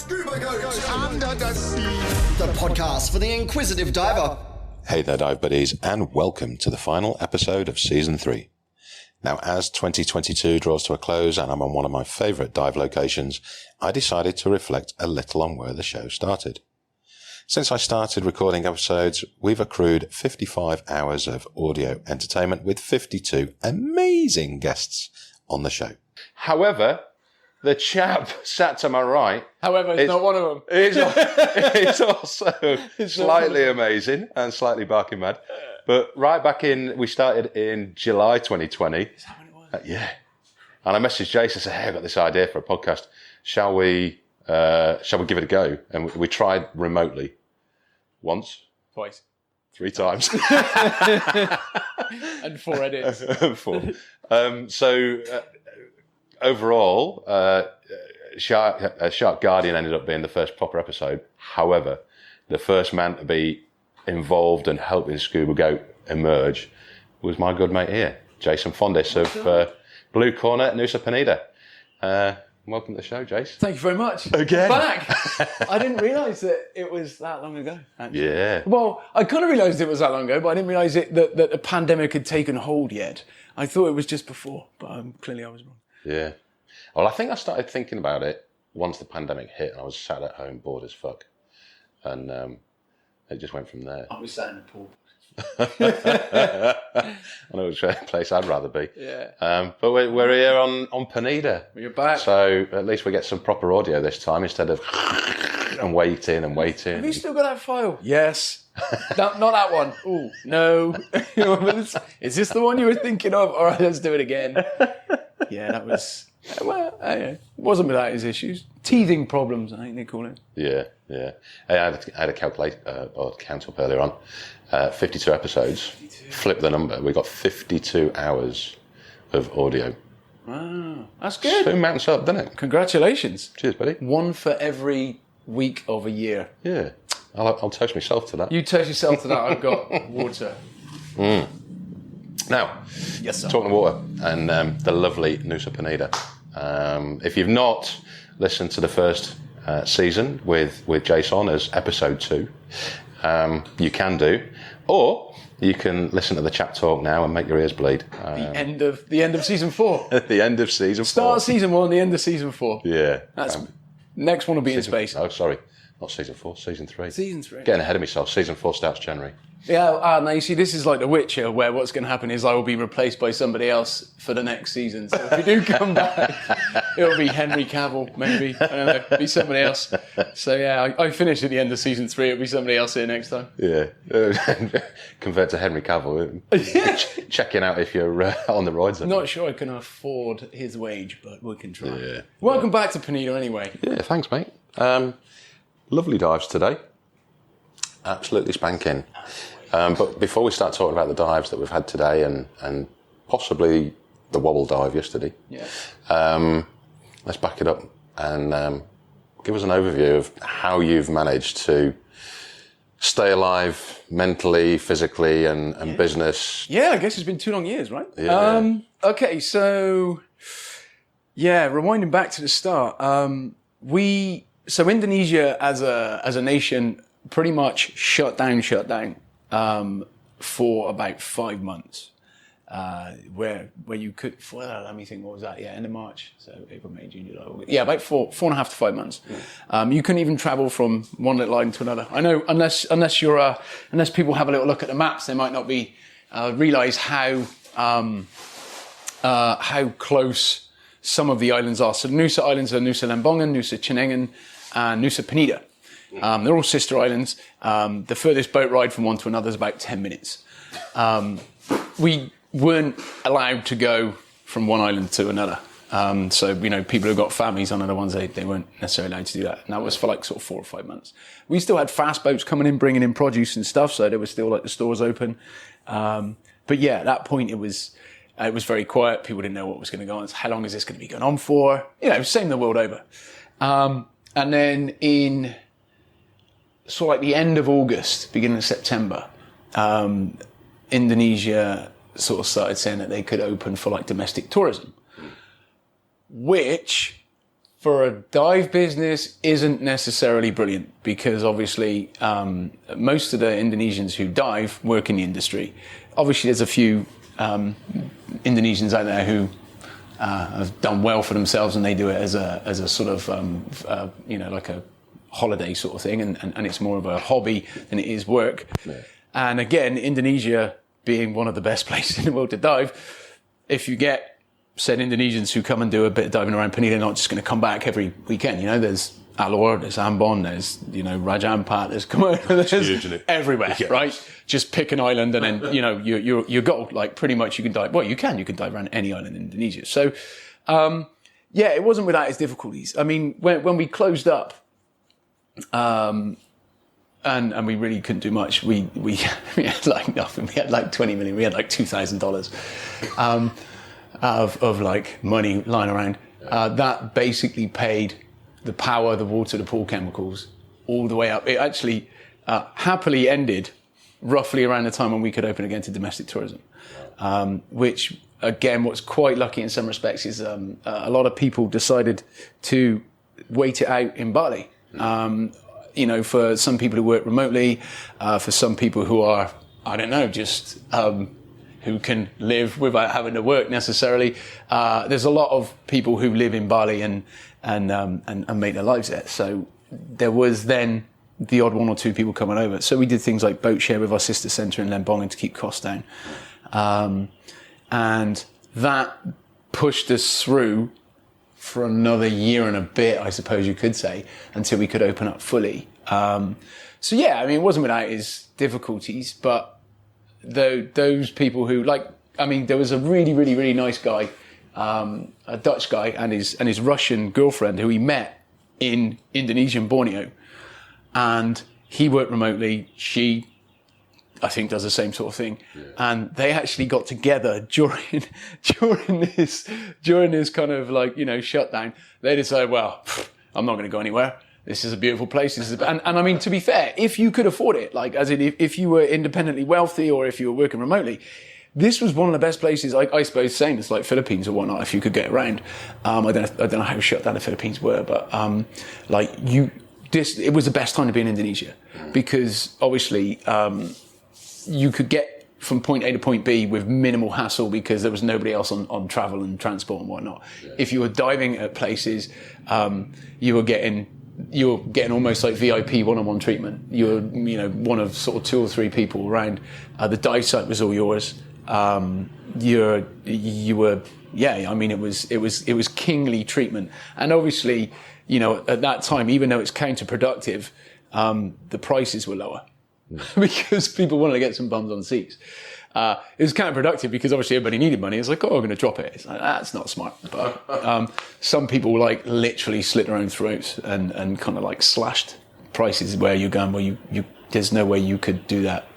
Scuba goats under the sea. The podcast for the inquisitive diver. Hey there, dive buddies, and welcome to the final episode of Season 3. Now, as 2022 draws to a close and I'm on one of my favourite dive locations, I decided to reflect a little on where the show started. Since I started recording episodes, we've accrued 55 hours of audio entertainment with 52 amazing guests on the show. However, the chap sat to my right... However, it's not one of them. It's also slightly amazing and slightly barking mad. But right back we started in July 2020. Is that when it was? Yeah. And I messaged Jason and said, hey, I've got this idea for a podcast. Shall we give it a go? And we tried remotely. Once. Twice. 3 times. And 4 edits. 4. Overall, Shark Guardian ended up being the first proper episode. However, the first man to be involved and helping Scuba Goat emerge was my good mate here, Jason Fondis of Blue Corner at Nusa Penida. Welcome to the show, Jace. Thank you very much. Again. Back. I didn't realise that it was that long ago. Actually. Yeah. Well, I kind of realised it was that long ago, but I didn't realise that the pandemic had taken hold yet. I thought it was just before, but clearly I was wrong. Yeah. Well, I think I started thinking about it once the pandemic hit and I was sat at home bored as fuck. And it just went from there. I was sat in the pool. I know which place I'd rather be. Yeah. But we're here on Penida. You're back. So at least we get some proper audio this time instead of and waiting. Have you still got that file? Yes. Not that one. Oh, no. Is this the one you were thinking of? All right, let's do it again. Yeah, that was... Well, it wasn't without his issues. Teething problems, I think they call it. Yeah. I had a calculate or count up earlier on. 52 episodes. 52. Flip the number. We got 52 hours of audio. Wow, that's good. Soon mounts up, doesn't it? Congratulations. Cheers, buddy. 1 for every week of a year. Yeah. I'll toast myself to that. You toast yourself to that. I've got water. Now, yes, sir. Talking of water and the lovely Nusa Penida. If you've not listened to the first season with Jason as episode 2, you can do, or you can listen to the chat talk now and make your ears bleed. The end of season 4. At the end of season 4. Start season 1, the end of season 4. Yeah. That's next one will be in space. Oh, sorry, not season 4, season 3. Season 3. Getting ahead of myself. Season 4 starts January. Yeah, now you see, this is like The Witcher, where what's going to happen is I will be replaced by somebody else for the next season. So if you do come back, it'll be Henry Cavill, maybe. I don't know, it'll be somebody else. So yeah, I finish at the end of season 3. It'll be somebody else here next time. Yeah. Compared to Henry Cavill, checking out if you're on the roids. I'm not sure I can afford his wage, but we can try. Yeah. Welcome back to Penida anyway. Yeah, thanks, mate. Lovely dives today. Absolutely spanking. But before we start talking about the dives that we've had today and possibly the wobble dive yesterday, let's back it up and give us an overview of how you've managed to stay alive mentally, physically, and business. Yeah, I guess it's been 2 long years, right? Yeah. Okay, so rewinding back to the start, Indonesia as a nation pretty much shut down for about 5 months, where you could, let me think, what was that? Yeah, end of March, so April, May, June, July, August. Yeah, about 4.5 to 5 months. You couldn't even travel from one little island to another. I know, unless people have a little look at the maps, they might not be realise how close some of the islands are. So the Nusa Islands are Nusa Lembongan, Nusa Chinengan, and Nusa Penida. They're all sister islands. The furthest boat ride from one to another is about 10 minutes. We weren't allowed to go from one island to another. So, people who got families on other ones, they weren't necessarily allowed to do that. And that was for like sort of 4 or 5 months. We still had fast boats coming in, bringing in produce and stuff. So there was still like the stores open. But yeah, at that point it was very quiet. People didn't know what was going to go on. How long is this going to be going on for? Same the world over. And then in sort of like the end of August, beginning of September, Indonesia sort of started saying that they could open for like domestic tourism, which for a dive business isn't necessarily brilliant because obviously most of the Indonesians who dive work in the industry. Obviously, there's a few Indonesians out there who have done well for themselves and they do it as a sort of like a holiday sort of thing, and it's more of a hobby than it is work. Yeah. And again, Indonesia being one of the best places in the world to dive, if you get said Indonesians who come and do a bit of diving around Penida, they're not just going to come back every weekend. There's Alor, there's Ambon, there's Raja Ampat, there's Komodo, there's huge, everywhere, yeah. Right? Just pick an island and then you're gold. Like pretty much you can dive. Well, you can dive around any island in Indonesia. So it wasn't without its difficulties. I mean, when we closed up, and we really couldn't do much. We had like nothing. We had like 20 million. We had like $2,000 of like money lying around. That basically paid the power, the water, the pool chemicals all the way up. It actually happily ended roughly around the time when we could open again to domestic tourism, which again, what's quite lucky in some respects is a lot of people decided to wait it out in Bali. For some people who work remotely, for some people who are, I don't know, just who can live without having to work necessarily. There's a lot of people who live in Bali and make their lives there. So there was then the odd one or two people coming over. So we did things like boat share with our sister centre in Lembongan to keep costs down. And that pushed us through for another year and a bit, I suppose you could say, until we could open up fully. It wasn't without its difficulties, but those people who there was a really, really, really nice guy, a Dutch guy and his Russian girlfriend who he met in Indonesian Borneo, and he worked remotely. She, I think, does the same sort of thing, and they actually got together during this kind of shutdown. They decided, well, I'm not going to go anywhere. This is a beautiful place. And I mean, to be fair, if you could afford it, if you were independently wealthy or if you were working remotely, this was one of the best places. I suppose same as like Philippines or whatnot. If you could get around, I don't know how shut down the Philippines were, but it was the best time to be in Indonesia because obviously you could get from point A to point B with minimal hassle because there was nobody else on travel and transport and whatnot. Yeah. If you were diving at places, you were getting almost like VIP one-on-one treatment. You were, one of sort of two or three people around. The dive site was all yours. It was kingly treatment. And obviously, at that time, even though it's counterproductive, the prices were lower because people wanted to get some bums on seats. It was counterproductive because obviously everybody needed money. It's like, I'm going to drop it. It's like, that's not smart. But some people literally slit their own throats and kind of slashed prices where you're going, well, you there's no way you could do that,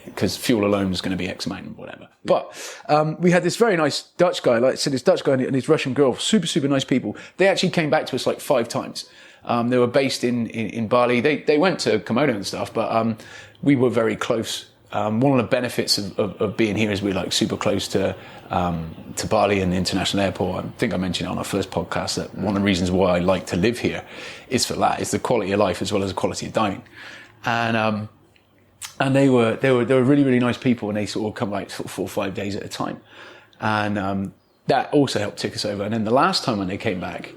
because fuel alone was going to be X amount and whatever. But we had this very nice Dutch guy, like I said, this Dutch guy and his Russian girl, super, super nice people. They actually came back to us 5 times. They were based in Bali. They went to Komodo and stuff, but we were very close. One of the benefits of being here is we're super close to Bali and the international airport. I think I mentioned on our first podcast that one of the reasons why I like to live here is for that. It's the quality of life as well as the quality of diving. And they were really, really nice people, and they sort of come 4 or 5 days at a time. And that also helped tick us over. And then the last time when they came back,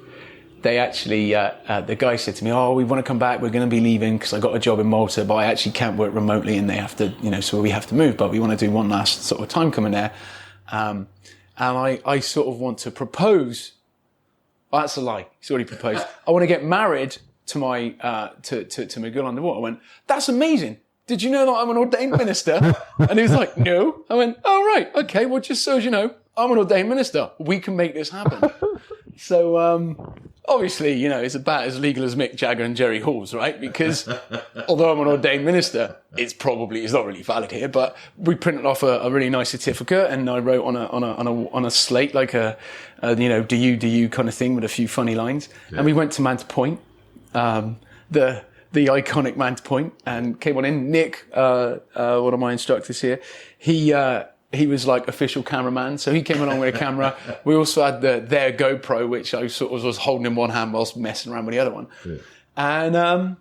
they actually, the guy said to me, we want to come back. We're going to be leaving because I got a job in Malta, but I actually can't work remotely and they have to, so we have to move, but we want to do one last sort of time coming there. And I sort of want to propose. Oh, that's a lie. He's already proposed. I want to get married to my girl underwater. I went, that's amazing. Did you know that I'm an ordained minister? And he was like, no. I went, oh, right. Okay. Well, just so as you know, I'm an ordained minister. We can make this happen. So, obviously, it's about as legal as Mick Jagger and Jerry Halls, right? Because although I'm an ordained minister, it's not really valid here. But we printed off a really nice certificate, and I wrote on a slate do you kind of thing with a few funny lines. Yeah. And we went to Manta Point, the iconic Manta Point, and came on in. Nick, one of my instructors here, he was like official cameraman, so he came along with a camera. We also had their GoPro, which I sort of was holding in one hand whilst messing around with the other one. Yeah. And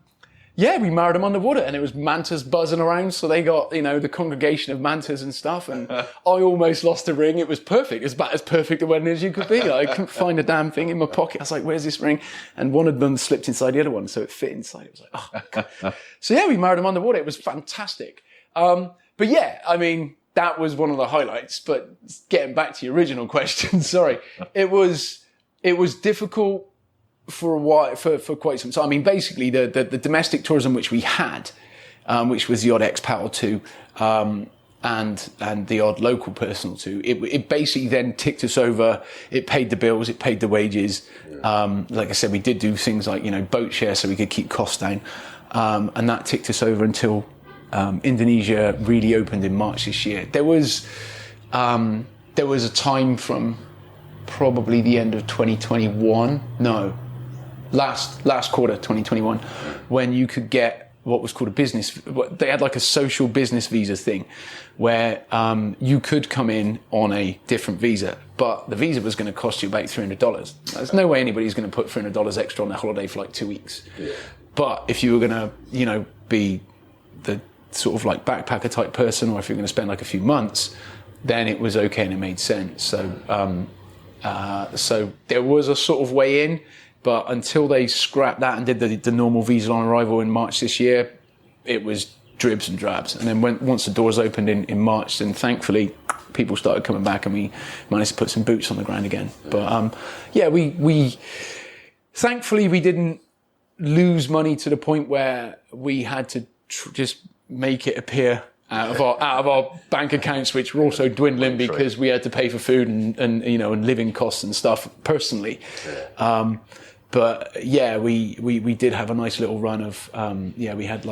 we married them underwater, and it was mantas buzzing around. So they got, the congregation of mantas and stuff. And I almost lost a ring. It was perfect. It was about as perfect a wedding as you could be. I couldn't find a damn thing in my pocket. I was like, where's this ring? And one of them slipped inside the other one, so it fit inside. It was like, oh, God. So we married them underwater. It was fantastic. But yeah, I mean, that was one of the highlights. But getting back to your original question, sorry, it was difficult for a while, for quite some time. I mean, basically the domestic tourism which we had, which was the odd expat or two, and the odd local person or two, it basically then ticked us over. It paid the bills, it paid the wages. Like I said, we did do things like, boat share so we could keep costs down. And that ticked us over until Indonesia really opened in March this year. There was a time from probably the end of 2021, last quarter 2021, when you could get what was called they had like a social business visa thing where you could come in on a different visa, but the visa was going to cost you about $300. There's no way anybody's going to put $300 extra on their holiday for like 2 weeks. Yeah. But if you were going to, be the sort of like backpacker type person, or if you're going to spend like a few months, then it was okay and it made sense. So, so there was a sort of way in, but until they scrapped that and did the normal visa on arrival in March this year, it was dribs and drabs. And then once the doors opened in March, then thankfully people started coming back and we managed to put some boots on the ground again. But we thankfully we didn't lose money to the point where we had to just make it appear out of our bank accounts, which were also dwindling because we had to pay for food and living costs and stuff personally. Yeah. But we did have a nice little run of we had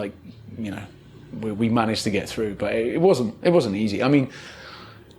we managed to get through, but it wasn't easy. I mean,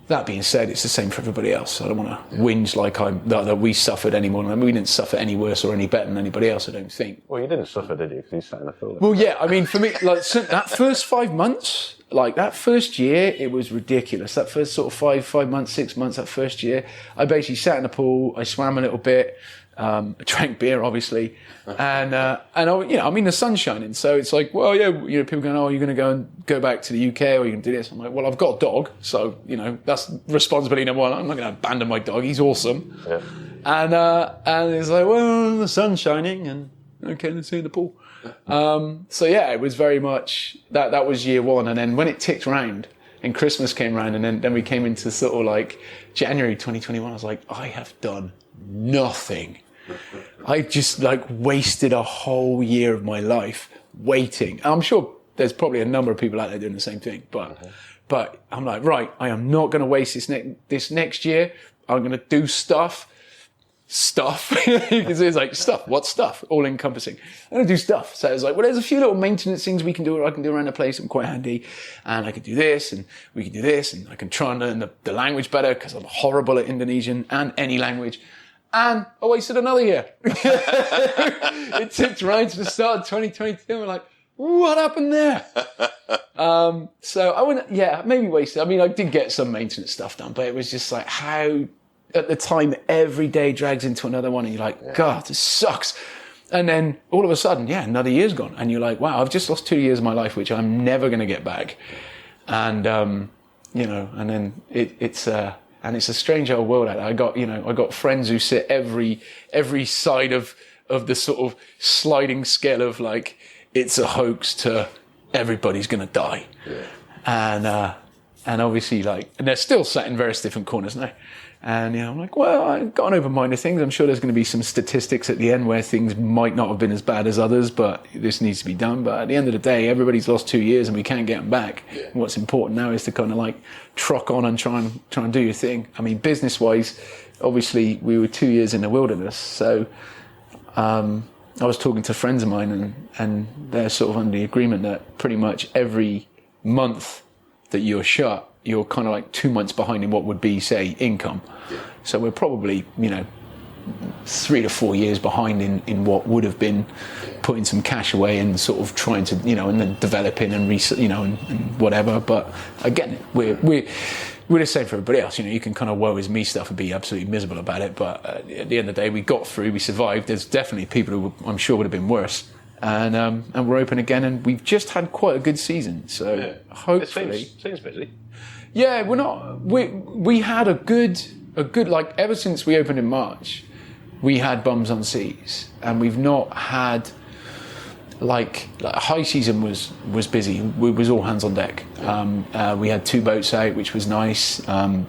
that being said, it's the same for everybody else. I don't want to whinge like that we suffered any more. I mean, we didn't suffer any worse or any better than anybody else, I don't think. Well, you didn't suffer, did you? Because you sat in the pool. Well, yeah. I mean, for me, so that first 5 months, that first year, it was ridiculous. That first sort of 5 months, 6 months, that first year, I basically sat in the pool. I swam a little bit. I drank beer, obviously, and the sun's shining, so it's like, well, people going, oh, you're going to go back to the UK, or you're going to do this. I'm like, well, I've got a dog, so that's responsibility number one. I'm not going to abandon my dog; he's awesome. Yeah. And it's like, well, the sun's shining, and okay, let's see in the pool. It was very much that. That was year one, and then when it ticked round and Christmas came round, and then we came into sort of like January 2021. I was like, I have done nothing. I just wasted a whole year of my life waiting. I'm sure there's probably a number of people out there doing the same thing, but I'm like, right, I am not going to waste this next year. I'm going to do stuff. It's like stuff. What stuff? All encompassing. I'm going to do stuff. So it's like, well, there's a few little maintenance things we can do, or I can do around the place. I'm quite handy, and I can do this, and we can do this, and I can try and learn the language better because I'm horrible at Indonesian and any language. And I wasted another year. It tipped right to the start of 2022. We're like, what happened there? So I wouldn't, maybe wasted. I mean, I did get some maintenance stuff done, but it was just like how, at the time, every day drags into another one, and you're like, God, this sucks. And then all of a sudden, another year's gone. And you're like, wow, I've just lost 2 years of my life, which I'm never going to get back. And, and then it's a strange old world out there. I got friends who sit every side of the sort of sliding scale of like, it's a hoax to everybody's going to die. Yeah. And obviously and they're still sat in various different corners now. And, I'm like, well, I've got an open mind to things. I'm sure there's going to be some statistics at the end where things might not have been as bad as others, but this needs to be done. But at the end of the day, everybody's lost 2 years and we can't get them back. Yeah. What's important now is to kind of truck on and try and do your thing. I mean, business wise, obviously we were 2 years in the wilderness. So, I was talking to friends of mine and they're sort of under the agreement that pretty much every month that you're shut, you're kind of 2 months behind in what would be, say, income. Yeah. So we're probably, 3 to 4 years behind in what would have been putting some cash away and sort of trying to, and then developing and and whatever. But again, we're the same for everybody else. You can kind of woe is me stuff and be absolutely miserable about it. But at the end of the day, we got through, we survived. There's definitely people who I'm sure would have been worse. And we're open again, and we've just had quite a good season. So hopefully, it seems busy. Yeah, we're not. We had a good like ever since we opened in March, we had bums on seas, and we've not had like high season was busy. We was all hands on deck. We had 2 boats out, which was nice.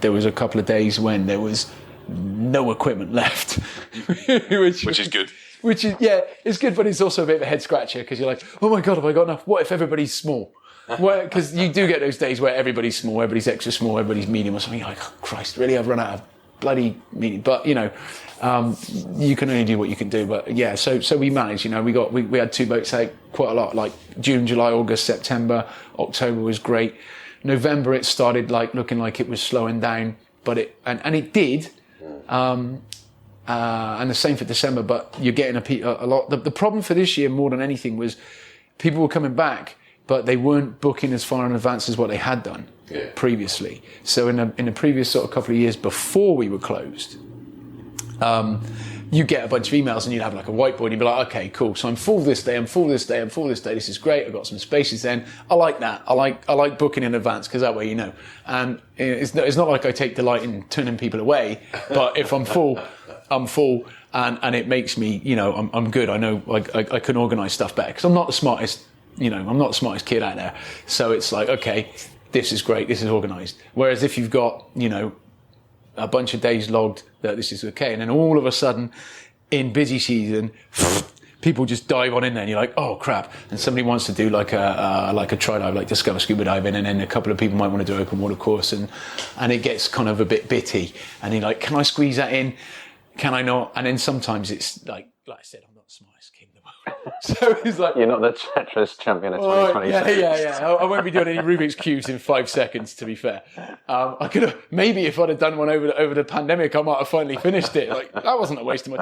There was a couple of days when there was no equipment left, which is good. Which is it's good, but it's also a bit of a head scratcher because you're like, oh my god, have I got enough? What if everybody's small? Because you do get those days where everybody's small, everybody's extra small, everybody's medium or something. You're like, oh Christ, really? I've run out of bloody medium. But you can only do what you can do. But yeah, so we managed. We had 2 boats out quite a lot, like June, July, August, September, October was great. November it started like looking like it was slowing down, but it did. And the same for December, but you're getting a lot. The problem for this year more than anything was people were coming back, but they weren't booking as far in advance as what they had done previously. So in the previous sort of couple of years before we were closed, you get a bunch of emails and you'd have like a whiteboard and you'd be like, okay, cool. So I'm full this day, I'm full this day, I'm full this day. This is great. I've got some spaces then. I like that. I like booking in advance because that way you know. And it's not like I take delight in turning people away, but if I'm full, I'm full, and it makes me, I'm good. I know I can organise stuff better because I'm not the smartest, I'm not the smartest kid out there. So it's like, okay, this is great, this is organised. Whereas if you've got, a bunch of days logged that this is okay, and then all of a sudden, in busy season, people just dive on in there, and you're like, oh crap! And somebody wants to do like a try dive, like Discover Scuba Diving, and then a couple of people might want to do open water course, and it gets kind of a bit bitty, and you're like, can I squeeze that in? Can I not? And then sometimes it's like I said, I'm not the smartest kid in the world. So it's like... You're not the Tetris champion of 2020. Yeah. I won't be doing any Rubik's Cubes in 5 seconds, to be fair. I could have... Maybe if I'd have done one over the pandemic, I might have finally finished it. Like, that wasn't a waste of my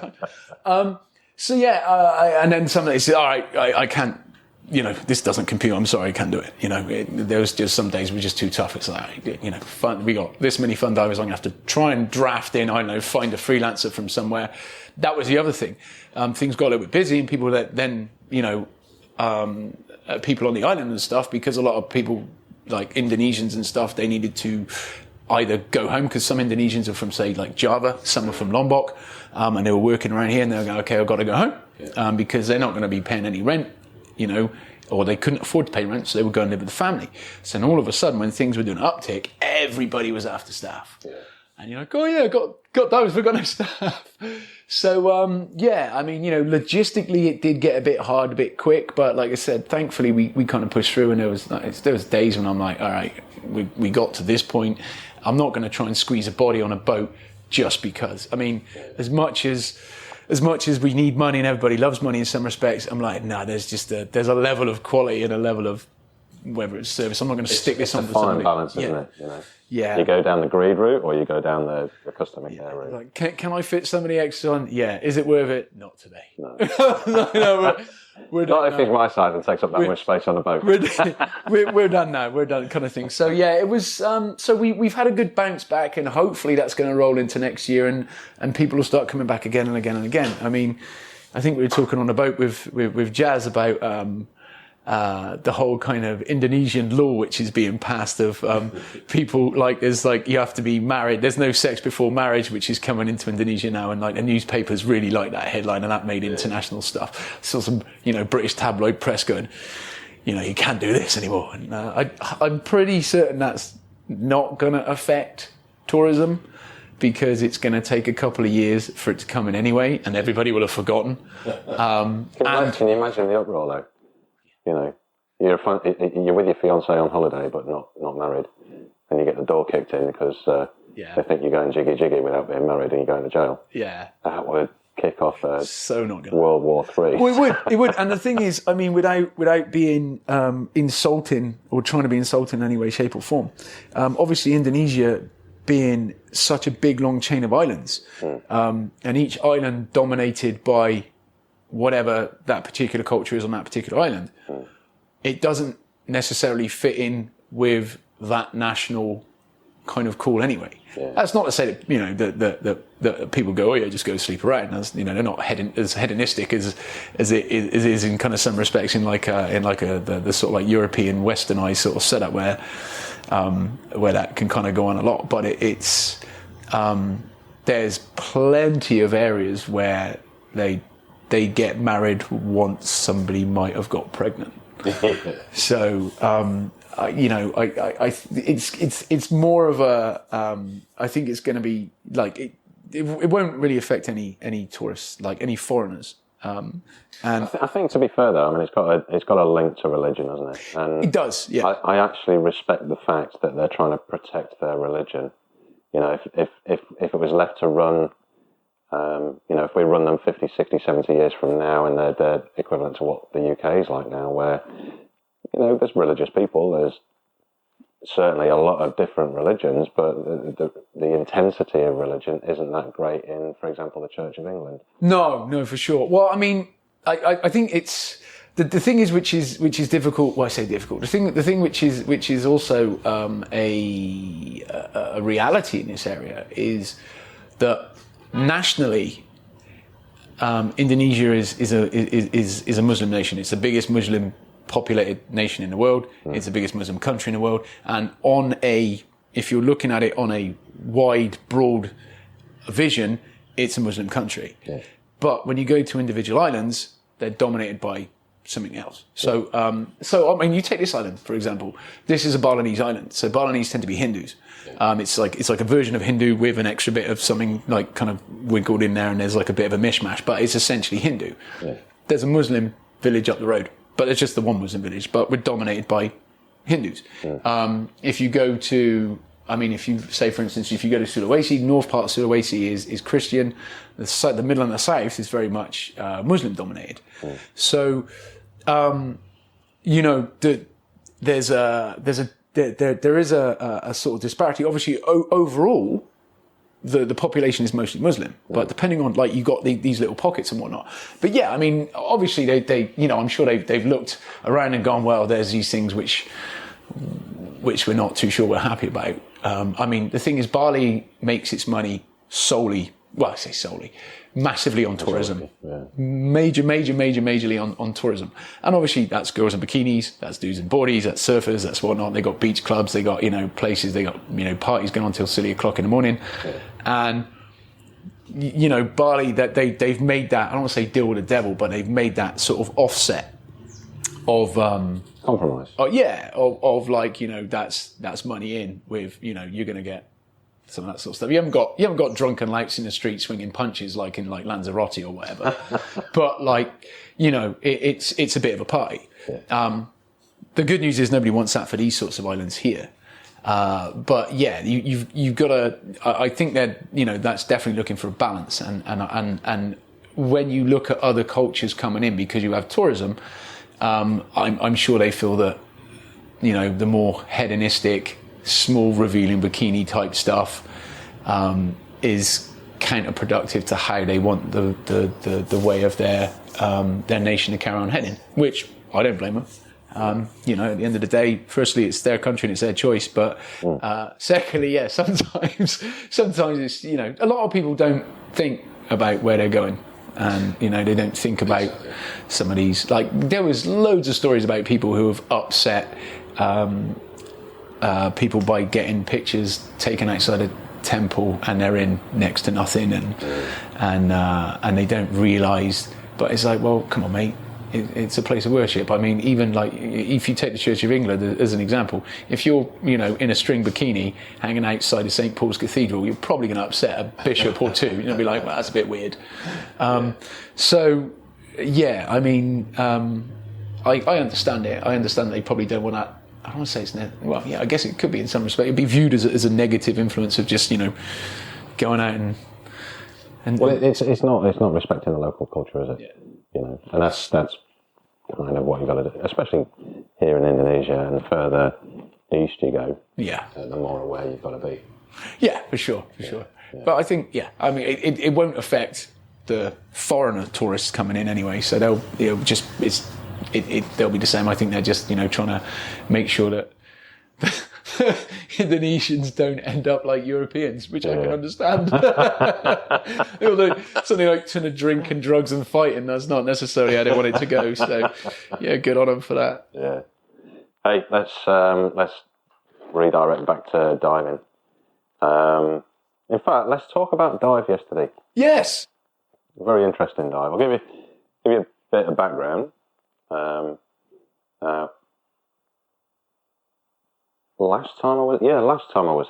time. And then somebody said, all right, I can't... this doesn't compute. I'm sorry, I can't do it. There was just some days were just too tough. It's like, fun. We got this many fun divers. I'm going to have to try and draft in, find a freelancer from somewhere. That was the other thing. Things got a little bit busy and people that then, people on the island and stuff, because a lot of people like Indonesians and stuff, they needed to either go home because some Indonesians are from, say, like Java, some are from Lombok, and they were working around here and they were going, okay, I've got to go home because they're not going to be paying any rent. Or they couldn't afford to pay rent, so they would go and live with the family. So then all of a sudden, when things were doing an uptick, everybody was after staff. Yeah. And you're like, oh yeah, got those, we've got no staff. So, logistically it did get a bit hard, a bit quick, but like I said, thankfully we kind of pushed through, and there was days when I'm like, all right, we got to this point. I'm not going to try and squeeze a body on a boat just because. I mean, as much as we need money and everybody loves money in some respects, I'm like, no, there's a level of quality and a level of whether it's service. I'm not going to stick this on for somebody. It's a fine balance, isn't it? Yeah. You go down the greed route or you go down the customer care route. Like, can I fit somebody extra on? Yeah. Is it worth it? Not today. No. we're not if it's my size and takes up that much space on the boat. We're done now. We're done, kind of thing. So yeah, it was. So we've had a good bounce back, and hopefully that's going to roll into next year, and people will start coming back again and again and again. I mean, I think we were talking on the boat with Jazz about the whole kind of Indonesian law which is being passed of people like there's like you have to be married. There's no sex before marriage, which is coming into Indonesia now, and like the newspapers really like that headline, and that made international stuff. Saw some British tabloid press going, you can't do this anymore. And I'm pretty certain that's not going to affect tourism, because it's going to take a couple of years for it to come in anyway, and everybody will have forgotten. Can you imagine the uproar though? You're with your fiance on holiday, but not married, and you get the door kicked in because they think you're going jiggy without being married, and you're going to jail. Yeah, that would kick off World War III. Well, it would. And the thing is, I mean, without being insulting or trying to be insulting in any way, shape, or form, obviously Indonesia being such a big, long chain of islands, and each island dominated by whatever that particular culture is on that particular island, it doesn't necessarily fit in with that national kind of cool anyway. Yeah. That's not to say that, you know, that people go, oh yeah, just go sleep around. As, you know, they're not as hedonistic as it is in kind of some respects in the sort of like European westernized sort of setup where that can kind of go on a lot. But it's there's plenty of areas where they get married once somebody might have got pregnant. So, you know, it's more of a, I think it's going to be like, it won't really affect any tourists, like any foreigners. And I think to be fair though, I mean, it's got a link to religion, hasn't it? And it does, yeah. I actually respect the fact that they're trying to protect their religion. You know, if it was left to run, you know, if we run them 50, 60, 70 years from now and they're equivalent to what the UK is like now, where, you know, there's religious people, there's certainly a lot of different religions, but the intensity of religion isn't that great in, for example, the Church of England. No, for sure. Well, I mean, I think it's the thing is which is difficult. Well, I say difficult. The thing which is also a reality in this area is that nationally, Indonesia is a Muslim nation. It's the biggest Muslim populated nation in the world. It's the biggest Muslim country in the world. And if you're looking at it on a wide, broad vision, it's a Muslim country. Yeah. But when you go to individual islands, they're dominated by something else. So, I mean, you take this island, for example. This is a Balinese island. So Balinese tend to be Hindus. It's like a version of Hindu with an extra bit of something like kind of wiggled in there, and there's like a bit of a mishmash, but it's essentially Hindu. Yeah. There's a Muslim village up the road, but it's just the one Muslim village, but we're dominated by Hindus. Yeah. If you go to, I mean, if you say, for instance, if you go to Sulawesi, north part of Sulawesi is Christian. The middle and the south is very much Muslim dominated. Yeah. So, you know, there is a sort of disparity. Obviously, overall, the population is mostly Muslim, but depending on, like, you got these little pockets and whatnot. But yeah, I mean, obviously they you know, I'm sure they've looked around and gone, well, there's these things which we're not too sure we're happy about. I mean, the thing is, Bali makes its money solely, well, I say solely, massively on tourism. Yeah. Majorly on tourism. And obviously that's girls in bikinis, that's dudes in boardies, that's surfers, that's whatnot. They got beach clubs, they got, you know, places, they got, you know, parties going on till silly o'clock in the morning. Yeah. And, you know, Bali, that they've made that, I don't want to say deal with the devil, but they've made that sort of offset of compromise. Of like, you know, that's money in with, you know, you're going to get some of that sort of stuff. You haven't got drunken louts in the street swinging punches like in like Lanzarote or whatever. But like, you know, it's a bit of a party. Yeah. The good news is nobody wants that for these sorts of islands here. But yeah, you've got to. I think that, you know, that's definitely looking for a balance. And when you look at other cultures coming in because you have tourism, I'm sure they feel that, you know, the more hedonistic, small revealing bikini type stuff is counterproductive to how they want the way of their nation to carry on heading, which I don't blame them. You know, at the end of the day, firstly, it's their country and it's their choice, but secondly, yeah, sometimes it's, you know, a lot of people don't think about where they're going. And, you know, they don't think about some of these, like, there was loads of stories about people who have upset people by getting pictures taken outside a temple and they're in next to nothing, and they don't realise. But it's like, well, come on, mate, it's a place of worship. I mean, even like if you take the Church of England as an example, if you're, you know, in a string bikini hanging outside of St Paul's Cathedral, you're probably going to upset a bishop or two. You're going to be like, well, that's a bit weird. So yeah, I mean, I understand it. I understand they probably don't want that. I don't want to say it's well, yeah, I guess it could be in some respect. It'd be viewed as a negative influence of just, you know, going out and well, it's not respecting the local culture, is it? Yeah. You know, and that's kind of what you got to do, especially here in Indonesia, and the further east you go, the more aware you've got to be. Yeah, for sure. Yeah. But I think, I mean, it won't affect the foreigner tourists coming in anyway. So they'll be the same. I think they're just, you know, trying to make sure that Indonesians don't end up like Europeans, which I can understand. Although something like ton of drink and drugs and fighting, that's not necessarily how they want it to go. So, yeah, good on them for that. Yeah. Hey, let's redirect back to diving. In fact, let's talk about dive yesterday. Yes. Very interesting dive. I'll give you a bit of background. Last time I was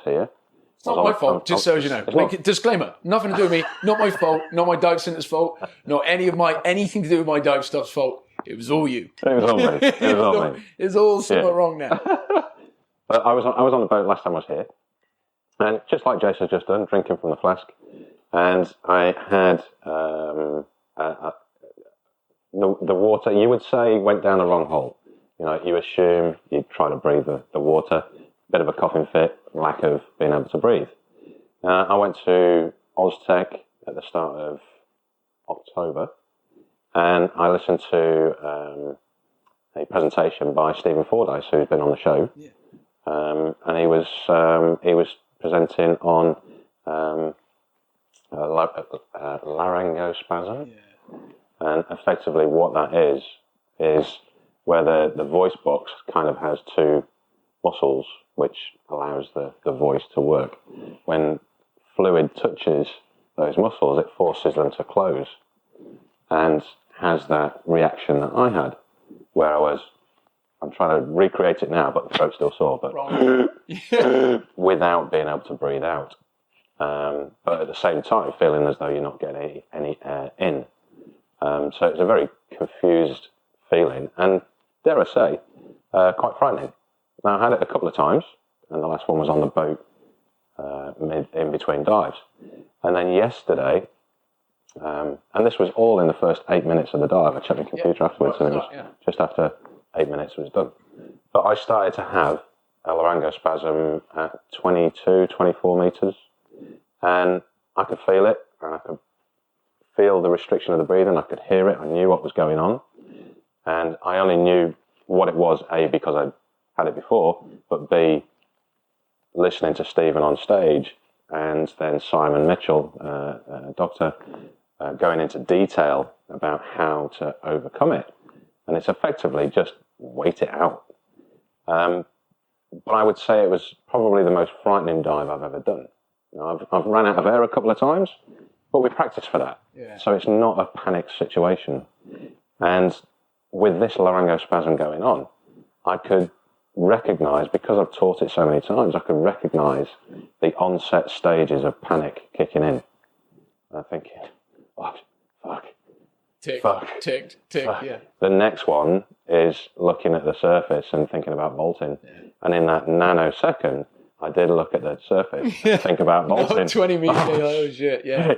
here. It's not my fault, just so as you know. Disclaimer, nothing to do with me, not my fault, not my dive centre's fault, not anything to do with my dive stuff's fault. It was all you. It was all me. It's all somewhat wrong now. But I was on the boat last time I was here, and just like Jason's just done, drinking from the flask, and I had the water, you would say, went down the wrong hole. You know, you assume you'd try to breathe the water, bit of a coughing fit, lack of being able to breathe. I went to Oztech at the start of October, and I listened to a presentation by Stephen Fondis, who's been on the show, and he was presenting on laryngospasm, and effectively what that is where the voice box kind of has two muscles which allows the voice to work. When fluid touches those muscles, it forces them to close and has that reaction that I had, where I'm trying to recreate it now, but the throat's still sore, but without being able to breathe out. But at the same time, feeling as though you're not getting any air in. So it's a very confused feeling, and dare I say, quite frightening. Now, I had it a couple of times, and the last one was on the boat in between dives. And then yesterday, and this was all in the first 8 minutes of the dive. I checked the computer afterwards, and it was just after 8 minutes it was done. But I started to have a laryngospasm at 22, 24 metres, and I could feel it, and I could feel the restriction of the breathing. I could hear it. I knew what was going on, and I only knew what it was, A, because I had it before, but B, listening to Stephen on stage, and then Simon Mitchell, doctor, going into detail about how to overcome it. And it's effectively just wait it out. But I would say it was probably the most frightening dive I've ever done. You know, I've run out of air a couple of times, but we practice for that. So it's not a panic situation. And with this laryngospasm going on, I could recognise, because I've taught it so many times, I could recognise the onset stages of panic kicking in. I'm thinking, oh, fuck. Tick, yeah. The next one is looking at the surface and thinking about vaulting. And in that nanosecond, I did look at the surface and think about vaulting. 20 metres, oh shit, yeah.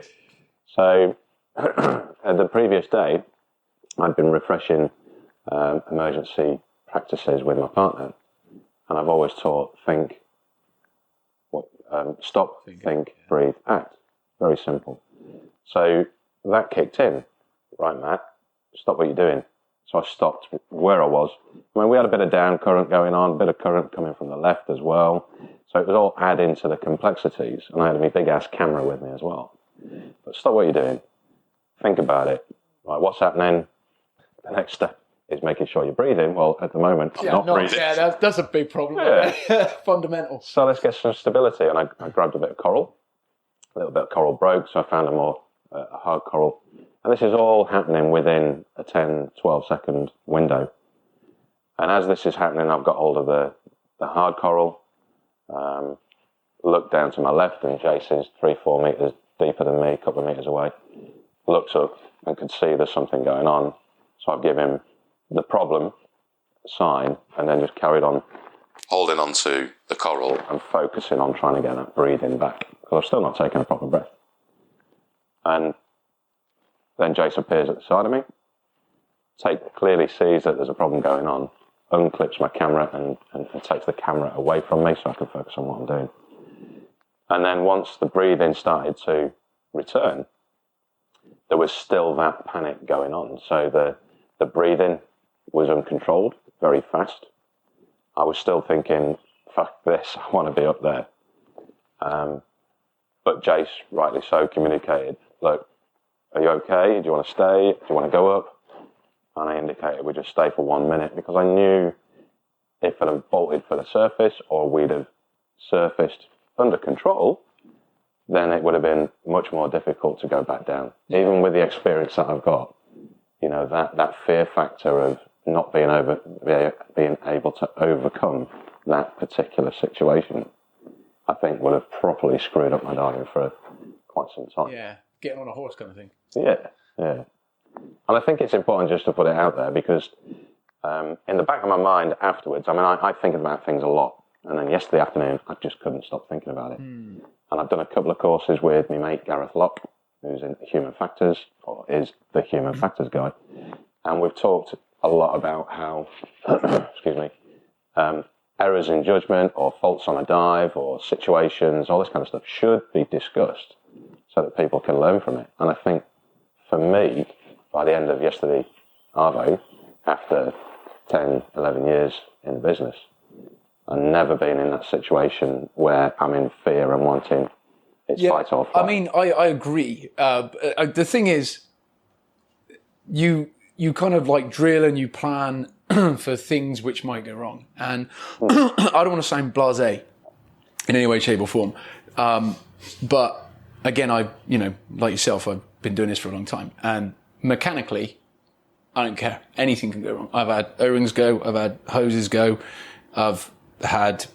So, the previous day, I'd been refreshing emergency practices with my partner. And I've always taught, stop, think, breathe, act. Very simple. So that kicked in. Right, Matt, stop what you're doing. So I stopped where I was. I mean, we had a bit of down current going on, a bit of current coming from the left as well. So it was all adding to the complexities. And I had my big-ass camera with me as well. But stop what you're doing. Think about it. Right, what's happening? The next step is making sure you're breathing. Well, at the moment, I'm not breathing. Yeah, that's a big problem. Fundamental. So let's get some stability. And I grabbed a bit of coral. A little bit of coral broke, so I found a hard coral. And this is all happening within a 10, 12 second window. And as this is happening, I've got hold of the hard coral, looked down to my left, and Jason's 3-4 metres deeper than me, a couple of metres away, looks up and could see there's something going on. So I've given him the problem sign, and then just carried on holding on to the coral and focusing on trying to get that breathing back, because I'm still not taking a proper breath. And then Jason appears at the side of me, clearly sees that there's a problem going on, unclips my camera and takes the camera away from me so I can focus on what I'm doing. And then once the breathing started to return, there was still that panic going on. So the breathing was uncontrolled, very fast. I was still thinking, fuck this, I want to be up there. But Jace, rightly so, communicated, look, are you okay? Do you want to stay? Do you want to go up? And I indicated we'd just stay for 1 minute, because I knew if I'd have bolted for the surface or we'd have surfaced under control, then it would have been much more difficult to go back down. Even with the experience that I've got, you know, that fear factor of not being able to overcome that particular situation, I think would have properly screwed up my diving for quite some time. Yeah, getting on a horse kind of thing. Yeah. And I think it's important just to put it out there, because in the back of my mind afterwards, I mean, I think about things a lot. And then yesterday afternoon, I just couldn't stop thinking about it. And I've done a couple of courses with my mate Gareth Locke, who's in Human Factors, or is the Human Factors guy. And we've talked a lot about how, errors in judgment or faults on a dive or situations, all this kind of stuff should be discussed so that people can learn from it. And I think for me, by the end of yesterday, Arvo, after 10, 11 years in the business, I've never been in that situation where I'm in fear and wanting it's fight or flight. I mean, I agree. The thing is, you kind of like drill and you plan for things which might go wrong. And I don't want to sound blasé in any way, shape or form. But again, like yourself, I've been doing this for a long time. And mechanically, I don't care. Anything can go wrong. I've had O-rings go. I've had hoses go. I've had,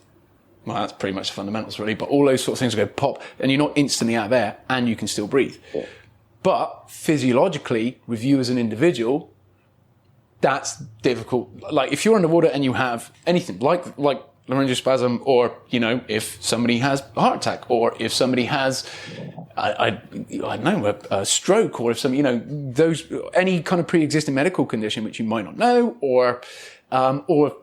well, that's pretty much the fundamentals really, but all those sorts of things go pop and you're not instantly out of air and you can still breathe. Yeah. But physiologically, with you as an individual, that's difficult. Like if you're underwater and you have anything like laryngospasm, or, you know, if somebody has a heart attack, or if somebody has, I don't know, a stroke, or if some, you know, any kind of pre-existing medical condition which you might not know, or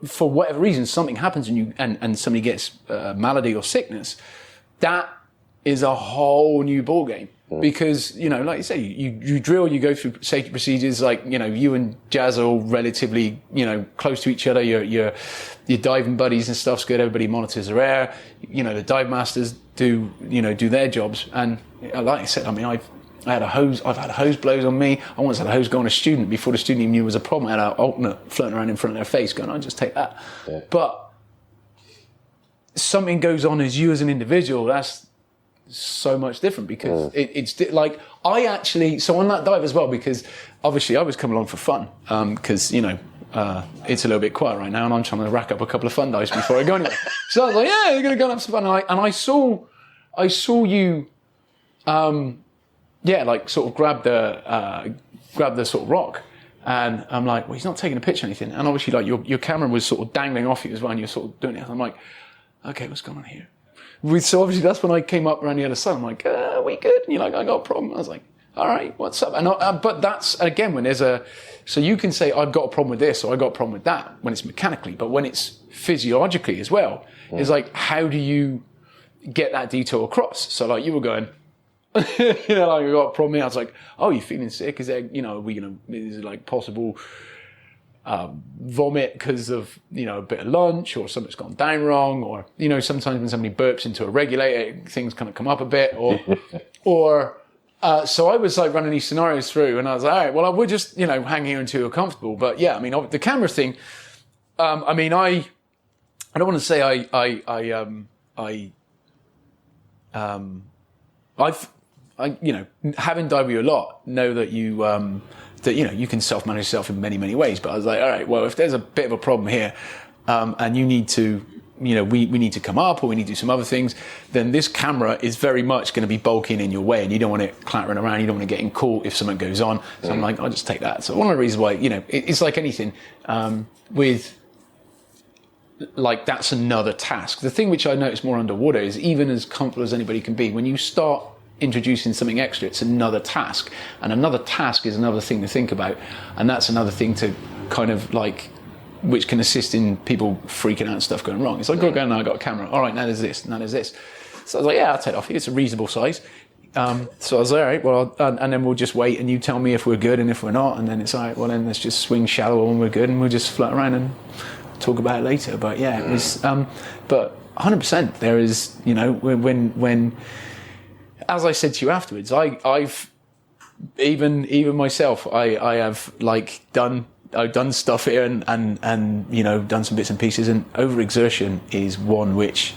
for whatever reason something happens and somebody gets malady or sickness, that is a whole new ball game. Because, you know, like you say, you drill, you go through safety procedures, like, you know, you and Jazz are all relatively, you know, close to each other. Your diving buddies and stuff's good. Everybody monitors their air. You know, the dive masters do their jobs. And like I said, I mean, I've had a hose blows on me. I once had a hose go on a student before the student even knew it was a problem. I had an alternate floating around in front of their face going, I'll just take that. Yeah. But something goes on as you as an individual, that's so much different, because it's like so on that dive as well, because obviously I was coming along for fun, because you know it's a little bit quiet right now and I'm trying to rack up a couple of fun dives before I go anywhere. So I was like, yeah, you're going to go and have some fun, and I saw you like sort of grab the sort of rock, and I'm like, well, he's not taking a picture or anything, and obviously like your camera was sort of dangling off you as well and you're sort of doing it. I'm like, okay, what's going on here? So obviously that's when I came up around the other side. I'm like, are we good? And you're like, I got a problem. I was like, all right, what's up? And but that's, again, when there's so you can say, I've got a problem with this or I've got a problem with that when it's mechanically, but when it's physiologically as well, it's like, how do you get that detail across? So like you were going, you know, like I got a problem here. I was like, oh, you're feeling sick? Is there, you know, is it like possible vomit because of, you know, a bit of lunch, or something's gone down wrong, or, you know, sometimes when somebody burps into a regulator, things kind of come up a bit, or so I was like running these scenarios through, and I was like, all right, well, we'll just, you know, hang here until you're comfortable. But yeah, I mean, the camera thing, I mean, I don't want to say I you know, having dived with you a lot, know that you that, you know, you can self-manage yourself in many, many ways. But I was like, all right, well, if there's a bit of a problem here, and you need to, you know, we need to come up, or we need to do some other things, then this camera is very much going to be bulking in your way, and you don't want it clattering around. You don't want to get in caught if something goes on. So I'm like, I'll just take that. So one of the reasons why, you know, it's like anything, with, like, that's another task. The thing which I notice more underwater is, even as comfortable as anybody can be, when you start introducing something extra, it's another task, and another task is another thing to think about, and that's another thing to kind of like, which can assist in people freaking out and stuff going wrong. It's like, go now, I got a camera, all right, now there's this, now there's this. So I was like, yeah, I'll take it off you, it's a reasonable size. So I was like, all right, well, and then we'll just wait, and you tell me if we're good and if we're not, and then it's all right, well then let's just swing shallow when we're good, and we'll just float around and talk about it later. But yeah, it was, but 100%. There is, you know, when as I said to you afterwards, I've even myself, I have like I've done stuff here and you know, done some bits and pieces, and overexertion is one which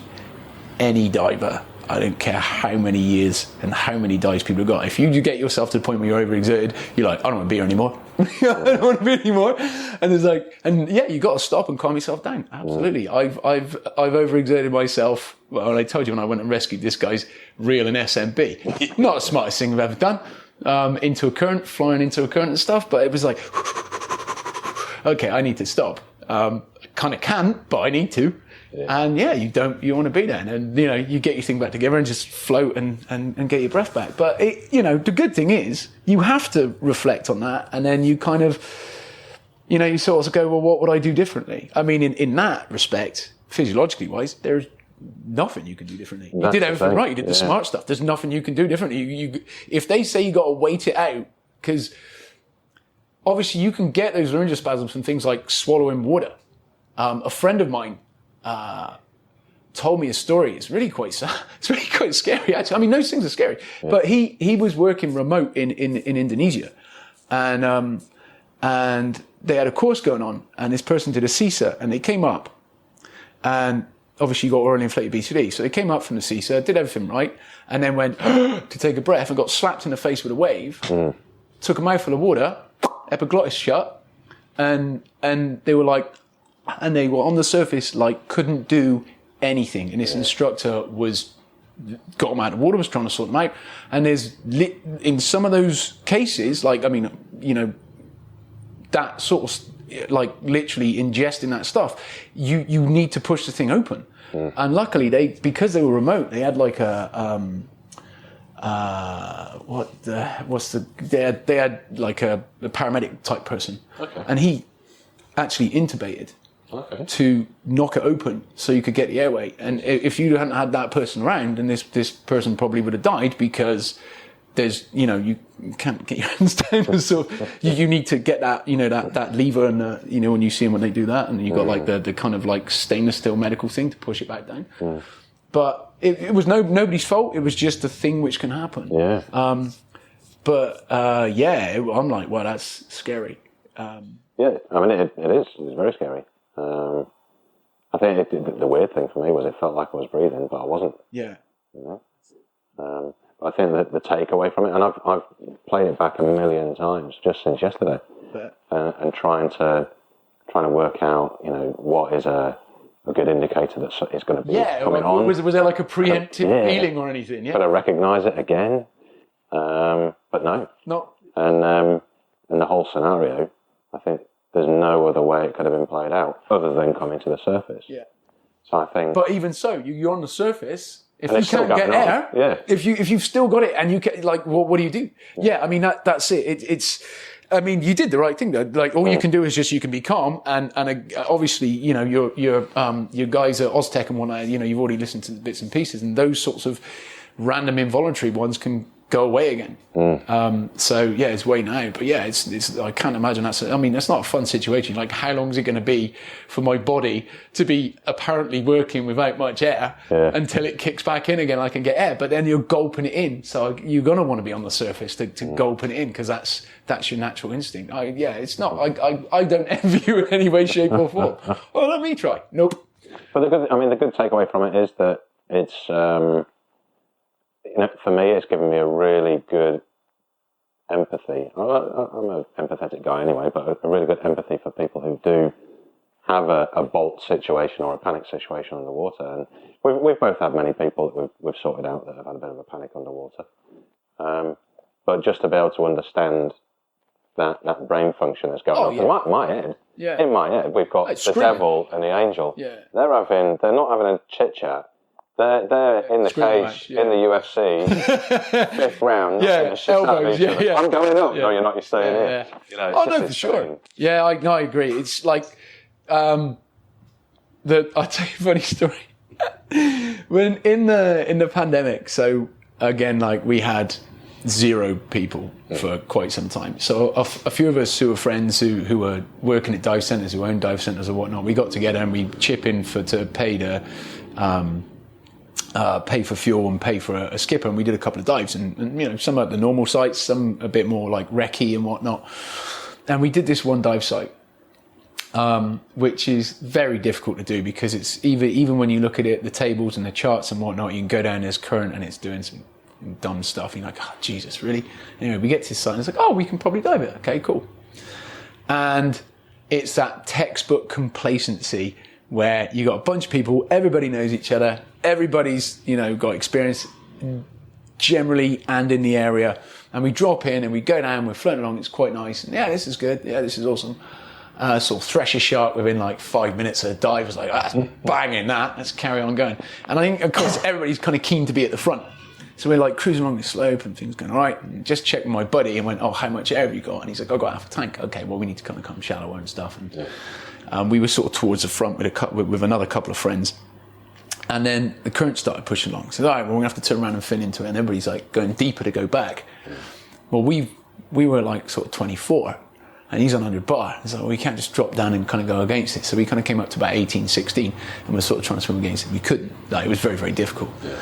any diver, I don't care how many years and how many dives people have got, if you get yourself to the point where you're overexerted, you're like, I don't want to be here anymore. I don't want to be anymore. And it's like, and yeah, you got to stop and calm yourself down. Absolutely. I've overexerted myself. Well, I told you when I went and rescued this guy's reel and SMB. Not the smartest thing I've ever done. Into a current, flying into a current and stuff, but it was like, okay, I need to stop. I kind of can't, but I need to. Yeah. And yeah, you want to be there, and you know, you get your thing back together and just float and get your breath back. But it, you know, the good thing is you have to reflect on that, and then you kind of, you know, you sort of go, well, what would I do differently? I mean, in that respect, physiologically wise, there's nothing you can do differently. You did everything right. You did the smart stuff. There's nothing you can do differently. You if they say you got to wait it out, because obviously you can get those laryngospasms from things like swallowing water. A friend of mine told me a story. It's really quite scary, actually. I mean, those things are scary. Yeah. But he was working remote in Indonesia, and they had a course going on, and this person did a CISA, and they came up, and obviously you got orally inflated BCD, so they came up from the CISA, did everything right, and then went to take a breath and got slapped in the face with a wave, took a mouthful of water, epiglottis shut, and they were like, and they were on the surface, like, couldn't do anything. And this instructor got them out of water, was trying to sort them out. And in some of those cases, like, I mean, you know, that sort of, like, literally ingesting that stuff, you need to push the thing open. And luckily, because they were remote, they had like they had like a paramedic type person. Okay. And he actually intubated. Okay. To knock it open so you could get the airway. And if you hadn't had that person around, then this person probably would have died, because there's, you know, you can't get your hands down. So you need to get that, you know, that lever, and you know, when you see them when they do that, and you got like the kind of like stainless steel medical thing to push it back down. But it was nobody's fault. It was just a thing which can happen. Yeah. I'm like, well, that's scary. Yeah, I mean, it is. It's very scary. I think the weird thing for me was it felt like I was breathing, but I wasn't. Yeah. You know? I think that the takeaway from it, and I've played it back a million times just since yesterday, and trying to work out, you know, what is a good indicator that it's going to be coming on. Was there like a preemptive feeling or anything? Yeah. Could I recognise it again? But no. Not. And the whole scenario, I think there's no other way it could have been played out other than coming to the surface. Yeah. So I think. But even so, you're on the surface. If you can't get air, if you've still got it, and you can, like, what do you do? Yeah, I mean that's it. It's. I mean, you did the right thing though. Like, all you can do is just, you can be calm, and obviously, you know, your guys at Oztech and whatnot, you know, you've already listened to the bits and pieces, and those sorts of random involuntary ones can go away again. So yeah, it's waiting out. But yeah, it's I can't imagine that's not a fun situation. Like, how long is it going to be for my body to be apparently working without much air until it kicks back in again? I can get air, but then you're gulping it in. So you're going to want to be on the surface to gulping it in, because that's your natural instinct. It's not. I don't envy you in any way, shape, or form. Well, let me try. Nope. But the good takeaway from it is that it's. You know, for me, it's given me a really good empathy. I'm an empathetic guy anyway, but a really good empathy for people who do have a bolt situation or a panic situation underwater. And we've both had many people that we've sorted out that have had a bit of a panic underwater. But just to be able to understand that brain function that's going on. In my head, in my head, we've got the devil and the angel. Yeah. They're not having a chit-chat. They're in the cage in the UFC, 5th round. Elbows. I'm going up. No, you're not. You're staying here. You know, no, for sure. Yeah, I agree. It's like I'll tell you a funny story. When in the pandemic, so again, like, we had 0 people for quite some time. So a few of us who were friends who were working at dive centres, who owned dive centres or whatnot, we got together and we chip in to pay pay for fuel and pay for a skipper, and we did a couple of dives, and some at the normal sites, some a bit more like recce and whatnot. And we did this one dive site, which is very difficult to do because it's even when you look at it, the tables and the charts and whatnot, you can go down, there's current and it's doing some dumb stuff. And you're like, oh, Jesus, really? Anyway, we get to this site and it's like, oh, we can probably dive it. Okay, cool. And it's that textbook complacency where you got a bunch of people, everybody knows each other, everybody's, got experience generally and in the area. And we drop in and we go down, we're floating along, it's quite nice. And yeah, this is good. Yeah, this is awesome. Sort of thresh a shark within like 5 minutes of a dive. Was like, that's banging that. Let's carry on going. And I think, of course, everybody's kind of keen to be at the front. So we're like cruising along the slope and things going all right. And just checked with my buddy and went, oh, how much air have you got? And he's like, I've got half a tank. Okay, well, we need to kind of come shallower and stuff. And we were sort of towards the front with another couple of friends. And then the current started pushing along. So, all right, well, we're going to have to turn around and fin into it. And everybody's like going deeper to go back. Well, we were like sort of 24. And he's on 100 bar. So we can't just drop down and kind of go against it. So we kind of came up to about 18, 16 and we're sort of trying to swim against it. We couldn't. Like, it was very, very difficult. Yeah.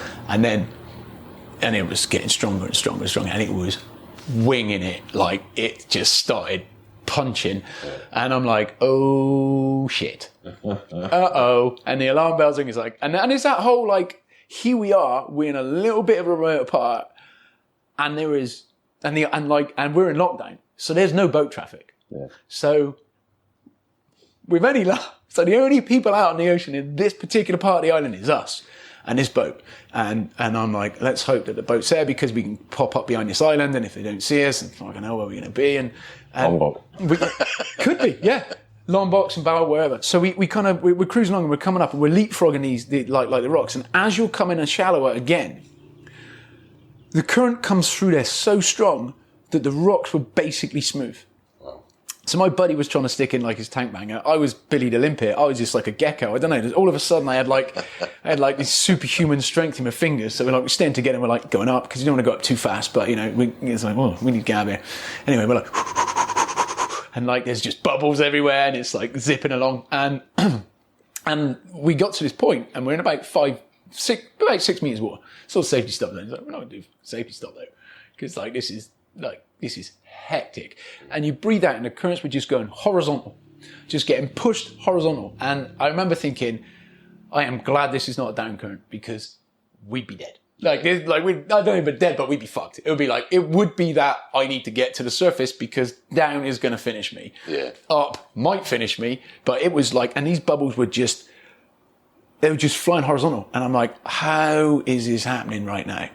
And it was getting stronger and stronger and stronger. And it was winging it. Like, it just started punching. Yeah. And I'm like, oh, shit. Uh-oh. And the alarm bells ring. Is like, and it's that whole, like, here we are. We're in a little bit of a remote apart. And there is, and we're in lockdown. So there's no boat traffic. Yeah. So the only people out on the ocean in this particular part of the island is us and this boat. And I'm like, let's hope that the boat's there because we can pop up behind this island, and if they don't see us, I don't know where we're going to be. And Lombok. Could be, yeah. Lombok and Bow, wherever. So we're cruising along and we're coming up and we're leapfrogging like the rocks. And as you're coming in shallower again, the current comes through there so strong that the rocks were basically smooth. Wow. So my buddy was trying to stick in like his tank banger. I was Billy the Limpet. I was just like a gecko. I don't know. All of a sudden I had like this superhuman strength in my fingers. So we're staying together and we're like going up because you don't want to go up too fast. But it's like, oh, we need to get out of here. Anyway, we're like, and like there's just bubbles everywhere and it's like zipping along. And we got to this point and we're in about 6 meters water. Sort of safety stop then. Like, we're not going to do safety stop though. Because this is hectic. And you breathe out and the currents were just going horizontal, just getting pushed horizontal. And I remember thinking, I am glad this is not a down current because we'd be dead. I don't even dead, but we'd be fucked. It would be that I need to get to the surface because down is going to finish me. Yeah. Up might finish me, but it was like, and these bubbles were just, they were just flying horizontal. And I'm like, how is this happening right now?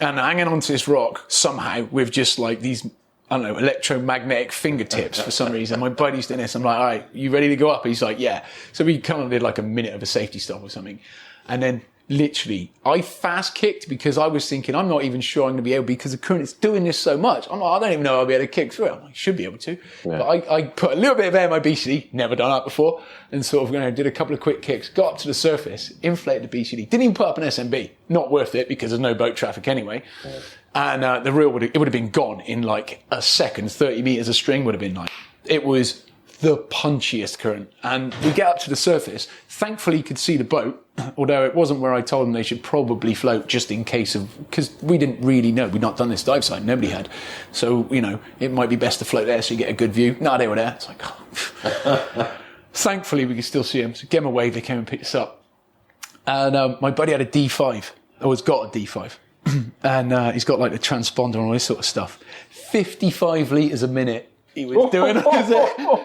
And hanging onto this rock somehow with just like these, I don't know, electromagnetic fingertips for some reason. My buddy's doing this. I'm like, all right, you ready to go up? He's like, yeah. So we kind of did like a minute of a safety stop or something. And then literally, I fast kicked because I was thinking, I'm not even sure I'm going to be able, because the current is doing this so much. I'm like, I don't even know I'll be able to kick through it. I'm like, I should be able to. Yeah. But I put a little bit of air in my BCD, never done that before, and sort of did a couple of quick kicks, got up to the surface, inflated the BCD, didn't even put up an SMB. Not worth it because there's no boat traffic anyway. Yeah. And the reel would have been gone in like a second. 30 meters of string would have been like, it was the punchiest current. And we get up to the surface. Thankfully, you could see the boat, although it wasn't where I told them they should probably float just in case of, because we didn't really know. We'd not done this dive site. Nobody had. So, it might be best to float there so you get a good view. No, they were there. It's like, oh. Thankfully, we could still see them. So gave them a wave. They came and picked us up. And my buddy had a D5. Or has got a D5. And he's got like the transponder and all this sort of stuff. 55 litres a minute he was doing.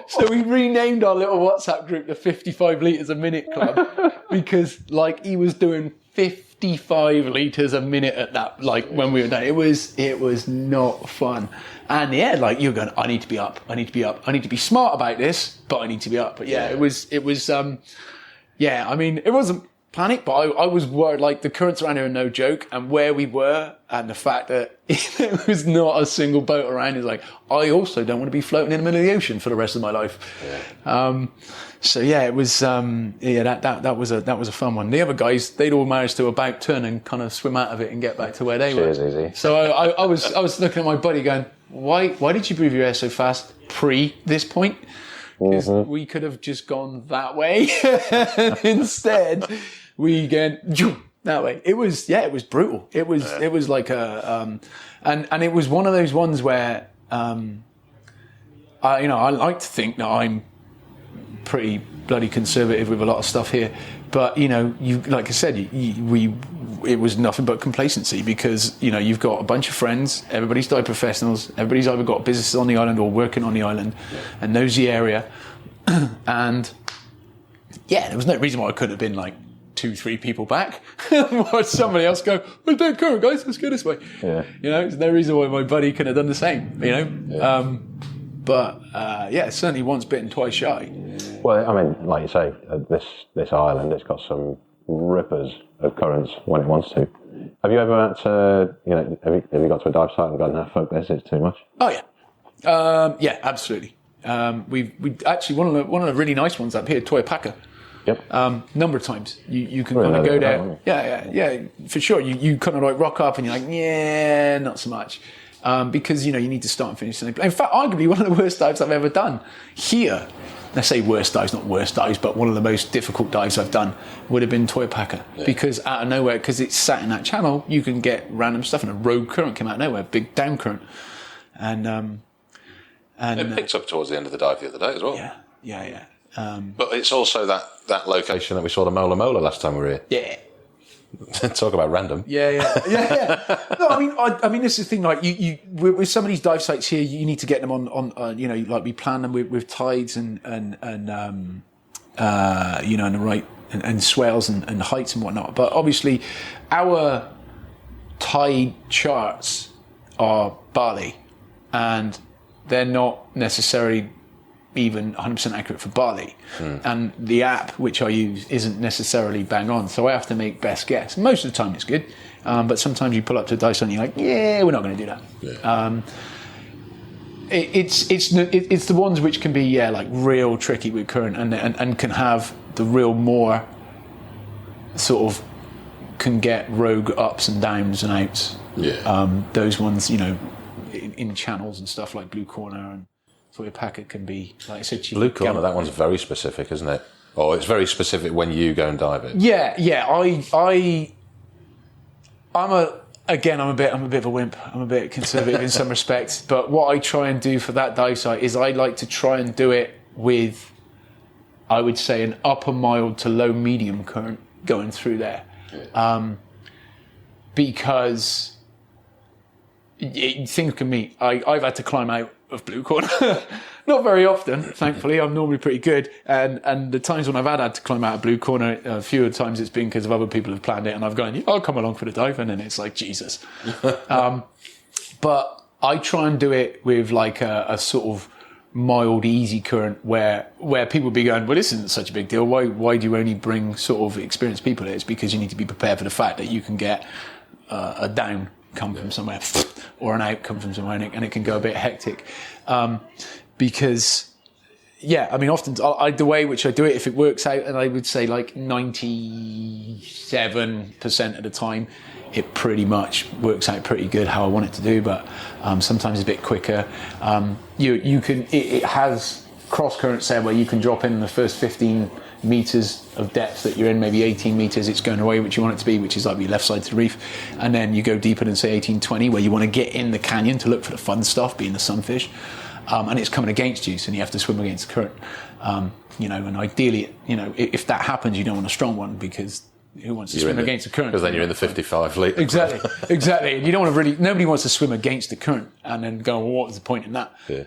So we renamed our little WhatsApp group the 55 litres a minute club because like he was doing 55 litres a minute at that, like when we were done. It was not fun. And yeah, like you're going, I need to be up. I need to be smart about this, but I need to be up. But yeah, it was I mean, it wasn't panic, but I was worried, like the currents around here are no joke, and where we were and the fact that there was not a single boat around is like, I also don't want to be floating in the middle of the ocean for the rest of my life. Yeah. So yeah, it was, that was a fun one. The other guys, they'd all managed to about turn and kind of swim out of it and get back to where they were. Easy. So I was looking at my buddy going, why did you breathe your air so fast pre this point? Because we could have just gone that way instead. we get that way. It was brutal. It was like a, and it was one of those ones where, I like to think that I'm pretty bloody conservative with a lot of stuff here, but like I said, it was nothing but complacency because you've got a bunch of friends, everybody's dive professionals, everybody's either got businesses on the island or working on the island, and knows the area, and there was no reason why I couldn't have been like 2-3 people back. Watch somebody else go, "We're dead current, guys. Let's go this way." Yeah. There's no reason why my buddy couldn't have done the same. But certainly once bitten, twice shy. Well, I mean, like you say, this island, it's got some rippers of currents when it wants to. Have you ever had to, have you got to a dive site and gone, "No, fuck this, it's too much"? Oh yeah, absolutely. We actually one of the really nice ones up here, Toyapaka. Yep. Number of times you can kind of go there. Yeah, for sure. You kind of like rock up and you're like, not so much. Because you need to start and finish something. In fact, arguably one of the worst dives I've ever done here. I say worst dives, not worst dives, but one of the most difficult dives I've done would have been Toyapaka. Because out of nowhere, because it's sat in that channel, you can get random stuff, and a rogue current came out of nowhere, big down current, and it picked up towards the end of the dive the other day as well. Yeah. But it's also that location that we saw the Mola last time we were here. Yeah. Talk about random. Yeah. No, I mean, this is the thing. Like you with some of these dive sites here, you need to get them on like we plan them with tides and the right and swells and heights and whatnot. But obviously, our tide charts are Bali, and they're not necessarily even 100% accurate for Bali, and the app which I use isn't necessarily bang on, so I have to make best guess. Most of the time it's good, but sometimes you pull up to a dive site and you're like, we're not going to do that. It's the ones which can be like real tricky with current and can have the real more sort of can get rogue ups and downs and outs. Those ones, in channels and stuff like Blue Corner and Toyapaka can be, like I said, Blue Corner. That one's very specific, isn't it? Oh, it's very specific when you go and dive it. Yeah. I'm a bit of a wimp. I'm a bit conservative in some respects. But what I try and do for that dive site is I like to try and do it with, I would say, an upper mild to low medium current going through there, because think of me. I've had to climb out of Blue Corner. Not very often, thankfully. I'm normally pretty good. And the times when I've had to climb out of Blue Corner, a few times it's been because of other people who've planned it, and I've gone, I'll come along for the dive, and then it's like, Jesus. But I try and do it with like a sort of mild, easy current where people be going, well, this isn't such a big deal. Why do you only bring sort of experienced people? It's because you need to be prepared for the fact that you can get a down come from somewhere, or an out come from somewhere, and it can go a bit hectic. Because, often the way which I do it, if it works out, and I would say like 97% of the time, it pretty much works out pretty good how I want it to do, but sometimes a bit quicker. It has cross currents there where you can drop in the first 15 meters of depth that you're in, maybe 18 meters, it's going away which you want it to be, which is like your left side to the reef, and then you go deeper than say 18, 20, where you want to get in the canyon to look for the fun stuff, being the sunfish, and it's coming against you, so you have to swim against the current, and ideally, if that happens, you don't want a strong one, because who wants to swim against the current? Because then you're in the 55 litre. Exactly. And you don't want to nobody wants to swim against the current and then go, well, what's the point in that? Yeah.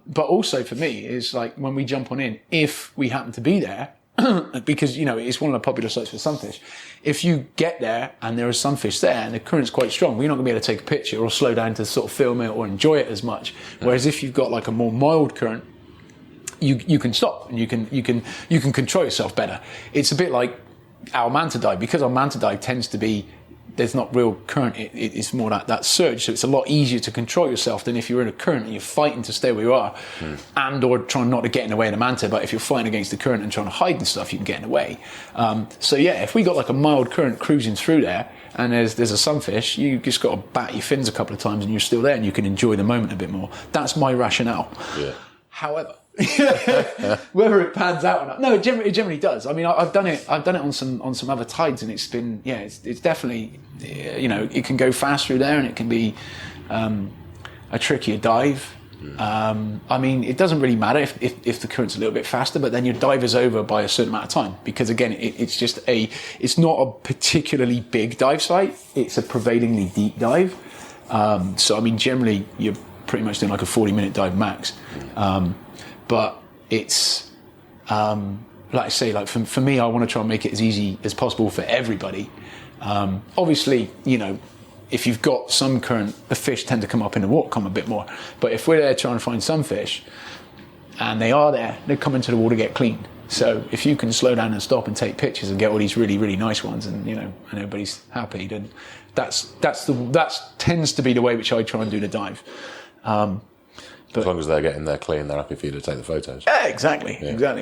But also for me, is like when we jump on in, if we happen to be there, because, it's one of the popular sites for sunfish, if you get there and there are sunfish there and the current's quite strong, we're not going to be able to take a picture or slow down to sort of film it or enjoy it as much. Whereas if you've got like a more mild current, you can stop and you can control yourself better. It's a bit like our manta dive, because our manta dive tends to be, there's not real current, it's more that surge, so it's a lot easier to control yourself than if you're in a current and you're fighting to stay where you are, and or trying not to get in the way of the manta. But if you're fighting against the current and trying to hide and stuff, you can get in the way. If we got like a mild current cruising through there and there's a sunfish, you just got to bat your fins a couple of times and you're still there and you can enjoy the moment a bit more. That's my rationale. However, Whether it pans out or not. No, it generally does. I mean, I've done it on some other tides, and it's been, it's definitely, it can go fast through there, and it can be a trickier dive. I mean, it doesn't really matter if the current's a little bit faster, but then your dive is over by a certain amount of time, because again, it's not a particularly big dive site. It's a prevailingly deep dive. So I mean, generally you're pretty much doing like a 40-minute dive max. But it's, like I say, like for me, I want to try and make it as easy as possible for everybody. Obviously, if you've got some current, the fish tend to come up in the water, come a bit more. But if we're there trying to find some fish, and they are there, they come into the water, get cleaned. So if you can slow down and stop and take pictures and get all these really, really nice ones, and and everybody's happy, then that tends to be the way which I try and do the dive. As long as they're getting there clean, they're happy for you to take the photos. Yeah, exactly.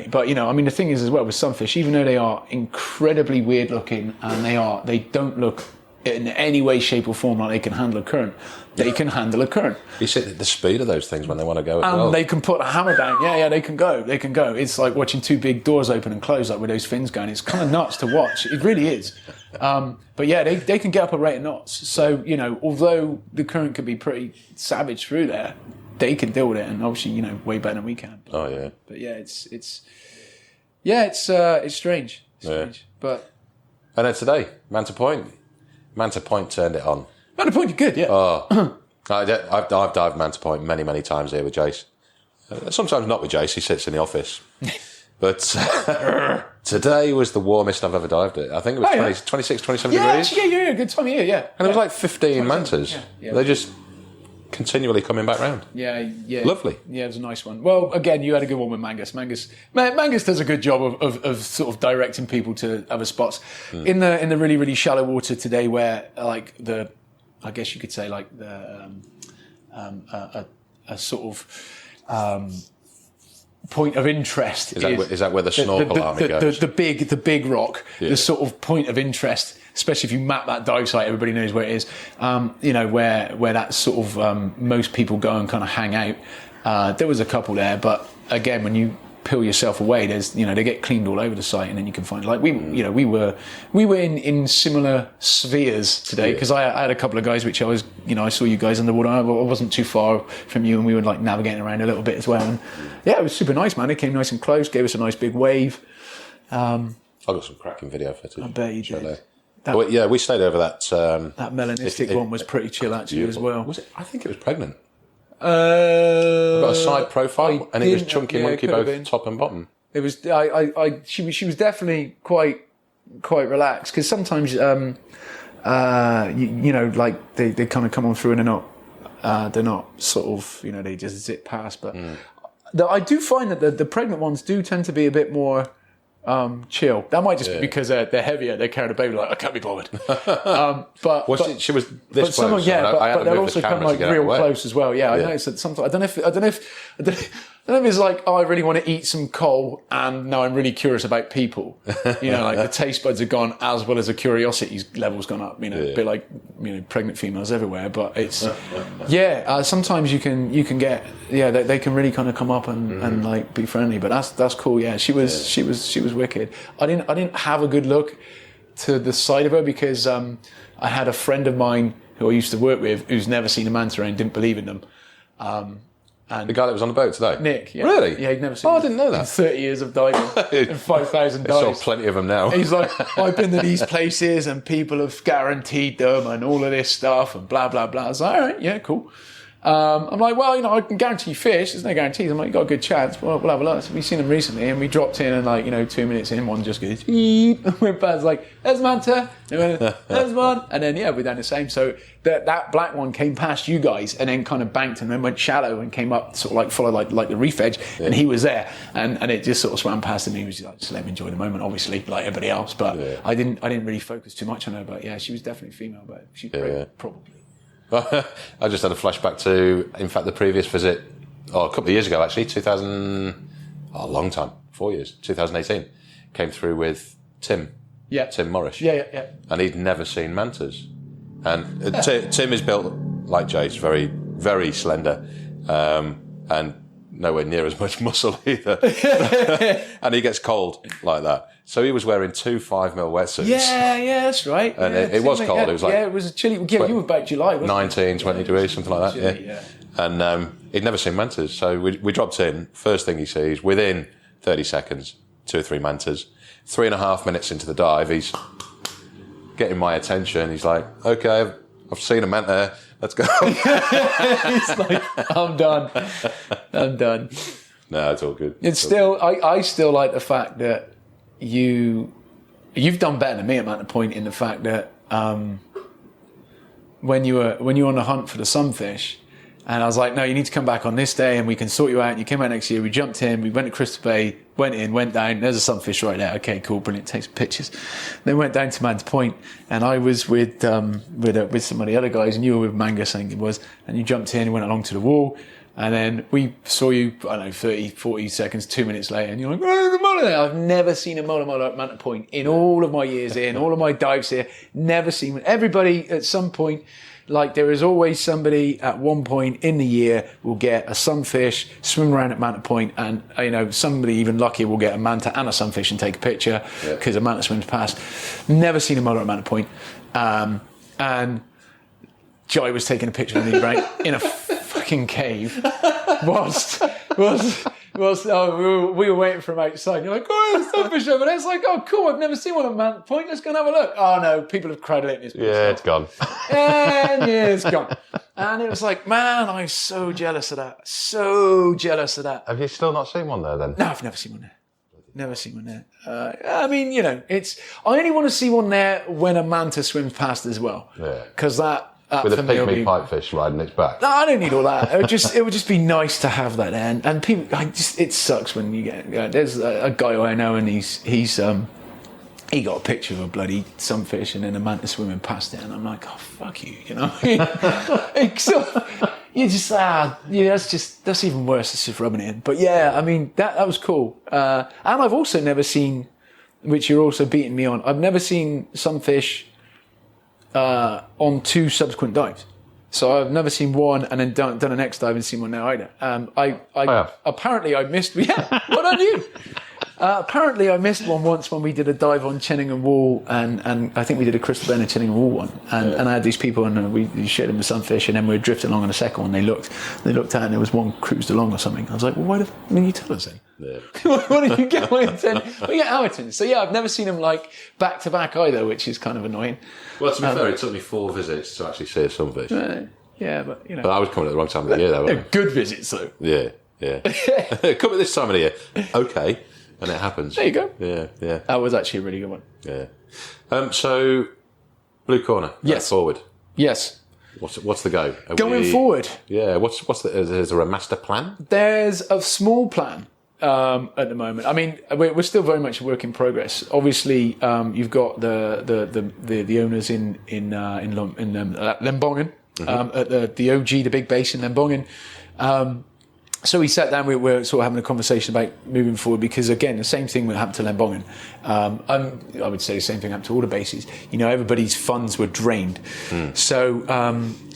But I mean, the thing is as well with some fish, even though they are incredibly weird looking and they don't look in any way, shape or form like they can handle a current, they can handle a current. You see the speed of those things when they want to go as and well. They can put a hammer down. Yeah, they can go. It's like watching two big doors open and close, like with those fins going. It's kind of nuts to watch. It really is. But yeah, they can get up a rate of knots. So, although the current can be pretty savage through there, they can deal with it, and obviously, way better than we can. Oh yeah. But yeah, it's strange. But and then today, Manta Point turned it on. Manta Point, you're good, yeah. Oh, I've dived Manta Point many, many times here with Jace. Sometimes not with Jace, he sits in the office. But today was the warmest I've ever dived it. I think it was 26, 27 degrees. Yeah, good time of year, yeah. And it was like 15 mantas. Yeah. They're just continually coming back round. Yeah. Lovely. Yeah, it was a nice one. Well, again, you had a good one with Mangus. Mangus does a good job of sort of directing people to other spots. In the really, really shallow water today, where like I guess you could say like a sort of point of interest is that where the snorkel army goes? The big rock, the sort of point of interest, especially if you map that dive site, everybody knows where it is. Where that sort of most people go and kind of hang out. There was a couple there, but again, when you peel yourself away, there's they get cleaned all over the site, and then you can find like we were in similar spheres today, because I had a couple of guys which I was I saw you guys underwater. I wasn't too far from you, and we were like navigating around a little bit as well. And yeah, it was super nice, man. It came nice and close, gave us a nice big wave. I got some cracking video footage. I bet you did. We stayed over that. That melanistic one was pretty chill actually as well. Was it? I think it was pregnant. I've got a side profile, and it was chunky monkey both top and bottom. It was. She was definitely quite relaxed, because sometimes like they kind of come on through and they're not sort of they just zip past. But I do find that the pregnant ones do tend to be a bit more chill. That might just be because they're heavier. They carry the baby like I can't be bothered. She was this close. But they'll also come like real close as well. Yeah, I noticed that sometimes. I don't know if it's like, I really want to eat some coal, and now I'm really curious about people. Like the taste buds are gone, as well as the curiosity level's gone up. A bit like pregnant females everywhere. But it's sometimes you can get they can really kind of come up and like be friendly. But that's cool. Yeah, she was wicked. I didn't have a good look to the side of her, because I had a friend of mine who I used to work with who's never seen a manta and didn't believe in them. And the guy that was on the boat today? Nick. Yeah. Really? Yeah, he'd never seen I didn't know that. 30 years of diving and 5,000 dives. I saw plenty of them now. He's like, I've been to these places and people have guaranteed them and all of this stuff and blah, blah, blah. I was like, all right, yeah, cool. I'm like, well, I can guarantee fish. There's no guarantees. I'm like, you got a good chance. Well, we'll have a look. So we've seen them recently, and we dropped in, and 2 minutes in, one just goes, eep, and went past, like, there's manta, and went, there's one, and then, we're down the same. So that black one came past you guys, and then kind of banked, and then went shallow, and came up, sort of like, followed like the reef edge, and he was there, and it just sort of swam past him. He was like, just let him enjoy the moment, obviously, like everybody else, but I didn't really focus too much on her, but yeah, she was definitely female, but she's probably. I just had a flashback to, in fact, the previous visit, a couple of years ago, actually, a long time, 4 years, 2018, came through with Tim. Yeah. Tim Morris. Yeah. And he'd never seen mantas. And Tim is built like Jace, very, very slender. And nowhere near as much muscle either. And he gets cold like that. So he was wearing 2 5mm wetsuits. Yeah, that's right. And it was cold. It was like... Yeah, it was a chilly... Yeah, you were back July, wasn't 19, 20 degrees, something like that, chilly, yeah. And he'd never seen mantas. So we dropped in. First thing he sees, within 30 seconds, 2 or 3 mantas. 3.5 minutes into the dive, he's getting my attention. He's like, okay, I've seen a manta. Let's go. He's like, I'm done. No, it's all good. It's still... I still like the fact that you've done better than me at Manta Point in the fact that when you were on the hunt for the sunfish, and I was like, no, you need to come back on this day and we can sort you out. And you came out next year. We jumped in. We went to Crystal Bay, went in, went down. There's a sunfish right there. Okay, cool, brilliant. Take some pictures. Then went down to Manta Point, and I was with some of the other guys, and you were with Mangus, I think it was. And you jumped in and went along to the wall. And then we saw you, I don't know, 30, 40 seconds, 2 minutes later, and you're like, oh, the molar there. I've never seen a molar at Manta Point in all of my years here, in all of my dives here. Never seen one. Everybody at some point, like there is always somebody at one point in the year will get a sunfish, swim around at Manta Point, and somebody even luckier will get a manta and a sunfish and take a picture because a manta swims past. Never seen a molar at Manta Point. And Joy was taking a picture of me, right, in a fucking cave whilst we were waiting for him outside. You're like, oh, there's a sunfish over there. It's like, oh, cool, I've never seen one at Manta Point. Let's go and have a look. Oh, no, people have crowded it. It's gone. And it's gone. And it was like, man, I'm so jealous of that. So jealous of that. Have you still not seen one there then? No, I've never seen one there. Never seen one there. I mean, I only want to see one there when a manta swims past as well. Yeah. Because that... with a pygmy pipefish riding its back. No, I don't need all that. It would just be nice to have that there. And people, it sucks when you get. There's a guy who I know, and he got a picture of a bloody sunfish and then a manta swimming past it, and I'm like, oh fuck you, You just that's even worse. It's just rubbing it in. But yeah, I mean that was cool. And I've also never seen, which you're also beating me on. I've never seen sunfish on 2 subsequent dives. So I've never seen one and then done a next dive and seen one there either. Apparently I missed... Yeah, what on you? Apparently I missed one once when we did a dive on Chenningham Wall, and I think we did a Crystal Bay and Chenningham Wall one, and I had these people, and we showed them the sunfish, and then we were drifting along on the second one. They looked at it, and there was one cruised along or something. I was like, well, why you tell us then? Yeah. What did you get? We get Howerton. So yeah, I've never seen them like back to back either, which is kind of annoying. Well, to be fair, it took me 4 visits to actually see a sunfish. Yeah, but But I was coming at the wrong time of the year, though. They're good visits, though. Yeah. Come at this time of the year. Okay. And it happens. There you go. Yeah. That was actually a really good one. Yeah. So, Blue Corner. Yes. Forward. Yes. What's the go? Going forward. Yeah. Is there a master plan? There's a small plan at the moment. I mean, we're still very much a work in progress. Obviously, you've got the owners in Lembongan, at the OG, the big base in Lembongan. So we sat down, we were sort of having a conversation about moving forward, because again, the same thing would happen to Lembongan. I would say the same thing happened to all the bases. Everybody's funds were drained. So,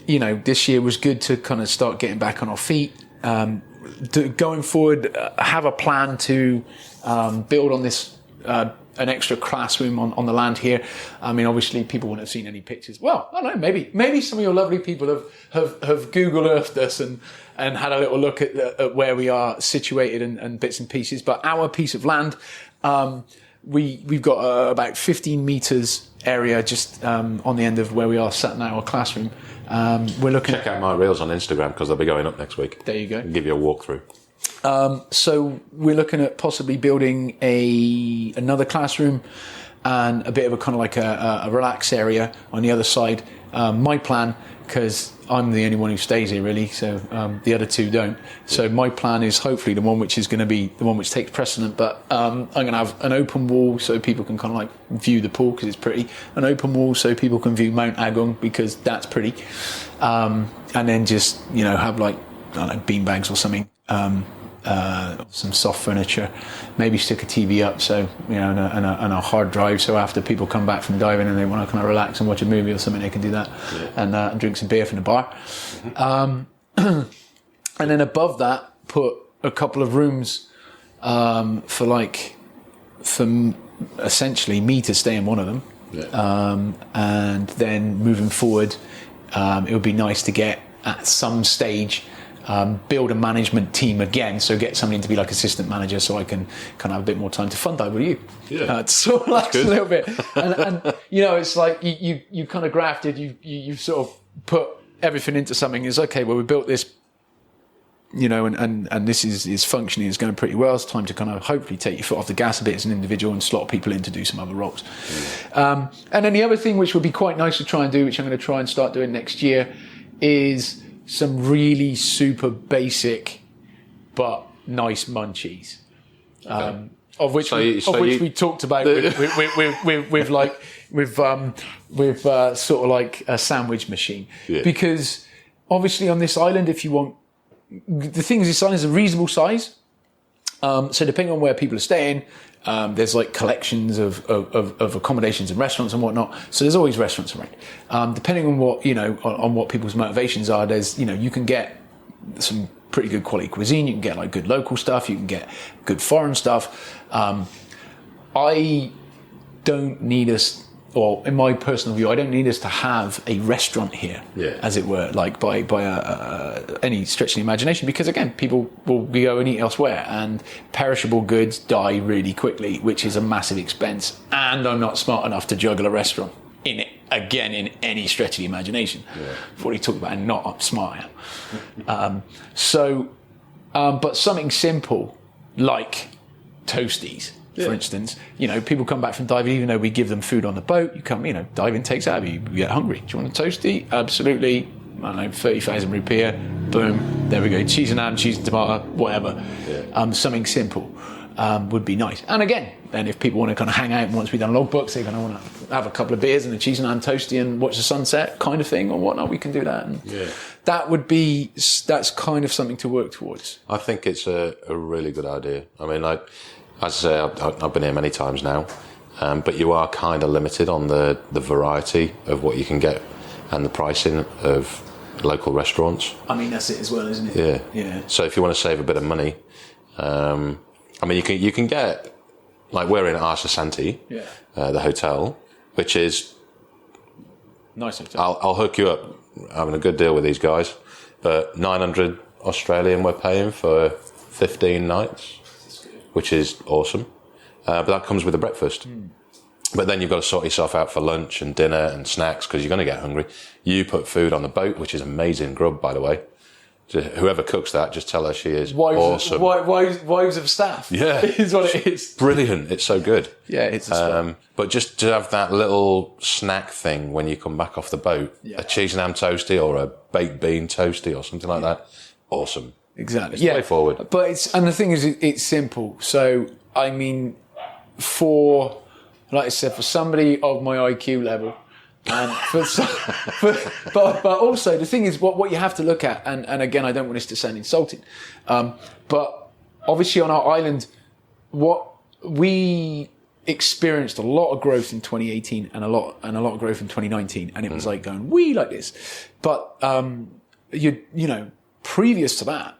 this year was good to kind of start getting back on our feet. Going forward, have a plan to build on this, an extra classroom on the land here. I mean, obviously people wouldn't have seen any pictures. Well, I don't know, maybe some of your lovely people have Google Earthed us and had a little look at where we are situated and bits and pieces. But our piece of land, we've got about 15 metres area just on the end of where we are sat now, our classroom. We're looking. Check out my reels on Instagram, because they'll be going up next week. There you go. I'll give you a walkthrough. So we're looking at possibly building another classroom and a bit of a kind of like a relax area on the other side. My plan, because I'm the only one who stays here really, so the other 2 don't. So my plan is hopefully the one which is going to be the one which takes precedent, but I'm going to have an open wall so people can kind of like view the pool because it's pretty, an open wall so people can view Mount Agung because that's pretty, and then just have like, I don't know, beanbags or something, some soft furniture, maybe stick a TV up, so and a hard drive, so after people come back from diving and they want to kind of relax and watch a movie or something, they can do that, and drink some beer from the bar. And then above that, put a couple of rooms for essentially me to stay in one of them. Yeah. And then moving forward, it would be nice to get at some stage build a management team again, so get somebody to be like assistant manager, so I can kind of have a bit more time to fund dive with you. Yeah, so like a little bit, and it's like you kind of grafted, you sort of put everything into something. It's okay. Well, we built this, and this is functioning. It's going pretty well. It's time to kind of hopefully take your foot off the gas a bit as an individual and slot people in to do some other roles. And then the other thing, which would be quite nice to try and do, which I'm going to try and start doing next year, is some really super basic but nice munchies, of which we talked about with sort of like a sandwich machine. Yeah. Because obviously on this island, if you want, the thing is, this island is a reasonable size. So depending on where people are staying, there's like collections of accommodations and restaurants and whatnot. So there's always restaurants around. Depending on what, on what people's motivations are, there's, you can get some pretty good quality cuisine. You can get like good local stuff. You can get good foreign stuff. I don't need us, or in my personal view, I don't need us to have a restaurant here, as it were, like by any stretch of the imagination, because again, people will go and eat elsewhere, and perishable goods die really quickly, which is a massive expense, and I'm not smart enough to juggle a restaurant in any stretch of the imagination. I've already talked about how not smart I am. But something simple like toasties. For instance, people come back from diving, even though we give them food on the boat, diving takes out of you. You get hungry. Do you want a toasty? Absolutely. I don't know, 30,000 rupiah. Boom. There we go. Cheese and ham, cheese and tomato, whatever. Yeah. Something simple would be nice. And again, then if people want to kind of hang out once we've done logbooks, they're going to want to have a couple of beers and a cheese and ham toasty and watch the sunset kind of thing or whatnot, we can do that. And that's kind of something to work towards. I think it's a really good idea. I mean, as I say, I've been here many times now, but you are kind of limited on the variety of what you can get and the pricing of local restaurants. I mean, that's it as well, isn't it? Yeah. So if you want to save a bit of money, I mean, you can get, like we're in Arsa Santi, the hotel, which is nice hotel. I'll hook you up. Having a good deal with these guys, but 900 Australian we're paying for 15 nights. Which is awesome. But that comes with a breakfast. But then you've got to sort yourself out for lunch and dinner and snacks because you're going to get hungry. You put food on the boat, which is amazing grub, by the way. Whoever cooks that, just tell her she is awesome. Wives of staff. Yeah. Is what it is. Brilliant. It's so good. Yeah, it's but just to have that little snack thing when you come back off the boat, a cheese and ham toasty or a baked bean toasty or something like that, awesome. Exactly. It's way forward. But the thing is, it's simple. So, I mean, like I said, for somebody of my IQ level, and but also the thing is, what you have to look at, and again, I don't want this to sound insulting, but obviously on our island, what we experienced a lot of growth in 2018 and a lot of growth in 2019, and it was like going like this. But previous to that,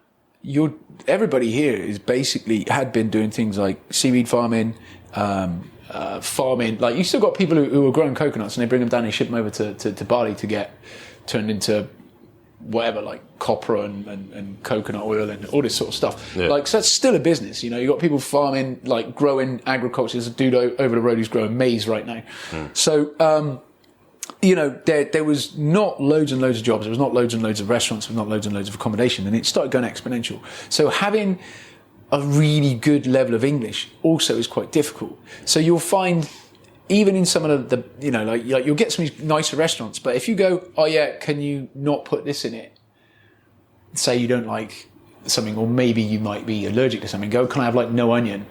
everybody here is basically had been doing things like seaweed farming, farming. Like you still got people who are growing coconuts and they bring them down and ship them over to Bali to get turned into whatever, like copra and coconut oil and all this sort of stuff. Yeah. Like, so that's still a business. You got people farming, like growing agriculture. There's a dude over the road who's growing maize right now. So, there was not loads and loads of jobs. There was not loads and loads of restaurants. There was not loads and loads of accommodation. And it started going exponential. So having a really good level of English also is quite difficult. So you'll find, even in some of the like you'll get some nicer restaurants, but if you go, oh yeah, can you not put this in it? Say you don't like something, or maybe you might be allergic to something. Go, can I have like no onion?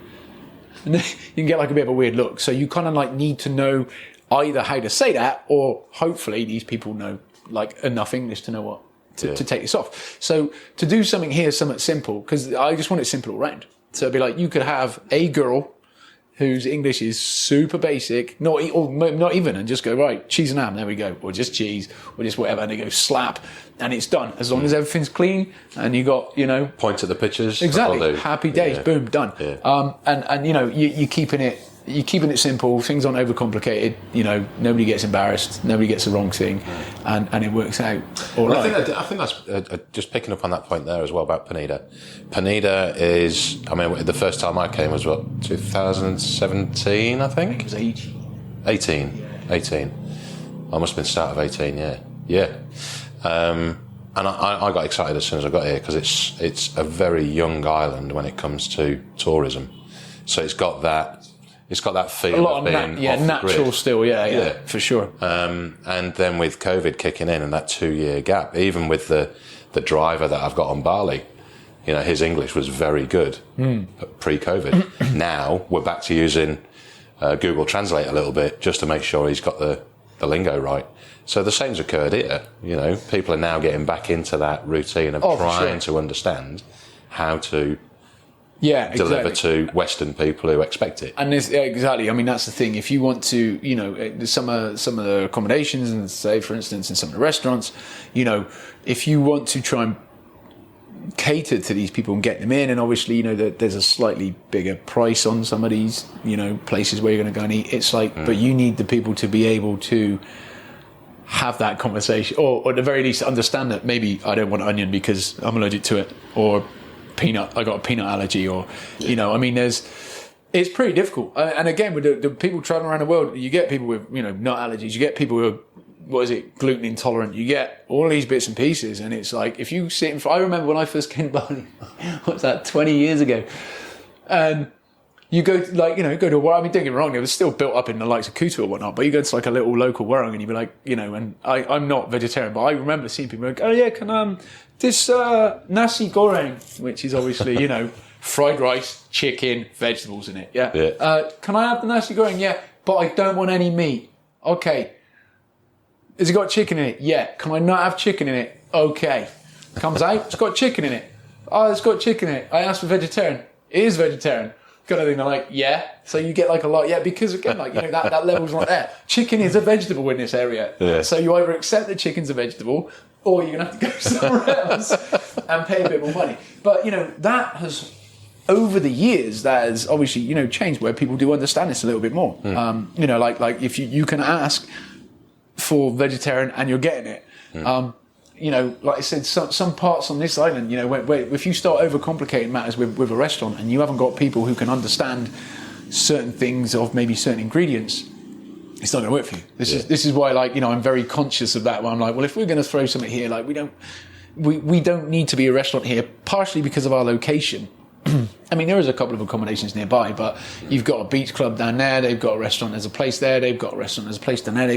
And then you can get like a bit of a weird look. So you kind of like need to know either how to say that, or hopefully these people know like enough English to know what to take this off. So to do something here, somewhat simple, because I just want it simple all round. So it'd be like you could have a girl whose English is super basic, not even, and just go, right, cheese and ham, there we go, or just cheese, or just whatever, and they go slap, and it's done. As long as everything's clean, and you got, point at the pictures. Exactly. Happy days, boom, done. Yeah. And you're keeping it simple. Things aren't overcomplicated. Nobody gets embarrassed. Nobody gets the wrong thing, and it works out all right. I think that's just picking up on that point there as well about Penida. Penida is, the first time I came was 2017, I think. It was 18. Yeah. 18. I must have been start of 18. Yeah. And I got excited as soon as I got here because it's a very young island when it comes to tourism. So it's got that feel a lot of being off natural the grid. still, yeah, for sure. And then with COVID kicking in and that 2-year gap, even with the driver that I've got on Bali, his English was very good pre-COVID. Now we're back to using Google Translate a little bit just to make sure he's got the lingo right. So the same's occurred here. People are now getting back into that routine of trying to understand how to deliver to Western people who expect it. And exactly. That's the thing. If you want to, some of the accommodations, and say, for instance, in some of the restaurants, if you want to try and cater to these people and get them in, and obviously, there's a slightly bigger price on some of these, places where you're going to go and eat. It's like, but you need the people to be able to have that conversation, or at the very least understand that maybe I don't want onion because I'm allergic to it, or peanut, I got a peanut allergy, or it's pretty difficult. And again, with the people traveling around the world, you get people with nut allergies, you get people who are gluten intolerant, you get all these bits and pieces, and it's like if you sit in front, I remember when I first came to Bali, what's that, 20 years ago, and you go to, go to a warung. Don't get me wrong, it was still built up in the likes of Kuta or whatnot, but you go to a little local warung and you'd be like, and I'm not vegetarian, but I remember seeing people like, oh yeah, can this nasi goreng, which is obviously, fried rice, chicken, vegetables in it, yeah. Can I have the nasi goreng? Yeah, but I don't want any meat. Okay. Has it got chicken in it? Yeah. Can I not have chicken in it? Okay. Comes out, it's got chicken in it. Oh, it's got chicken in it. I asked for vegetarian. It is vegetarian. Kind of thing. They're like, yeah. So you get a lot, because again, that level's not there. Chicken is a vegetable in this area. Yeah. So you either accept that chicken's a vegetable, or you're going to have to go somewhere else and pay a bit more money. But, that has, over the years, that has obviously, changed where people do understand this a little bit more. Like if you can ask for vegetarian and you're getting it. Like I said, some parts on this island, where if you start overcomplicating matters with a restaurant and you haven't got people who can understand certain things of maybe certain ingredients, it's not going to work for you. This is why, I'm very conscious of that. Where I'm like, well, if we're going to throw something here, we don't need to be a restaurant here, partially because of our location. There is a couple of accommodations nearby, but you've got a beach club down there, they've got a restaurant, there's a place there, they've got a restaurant, there's a place down there.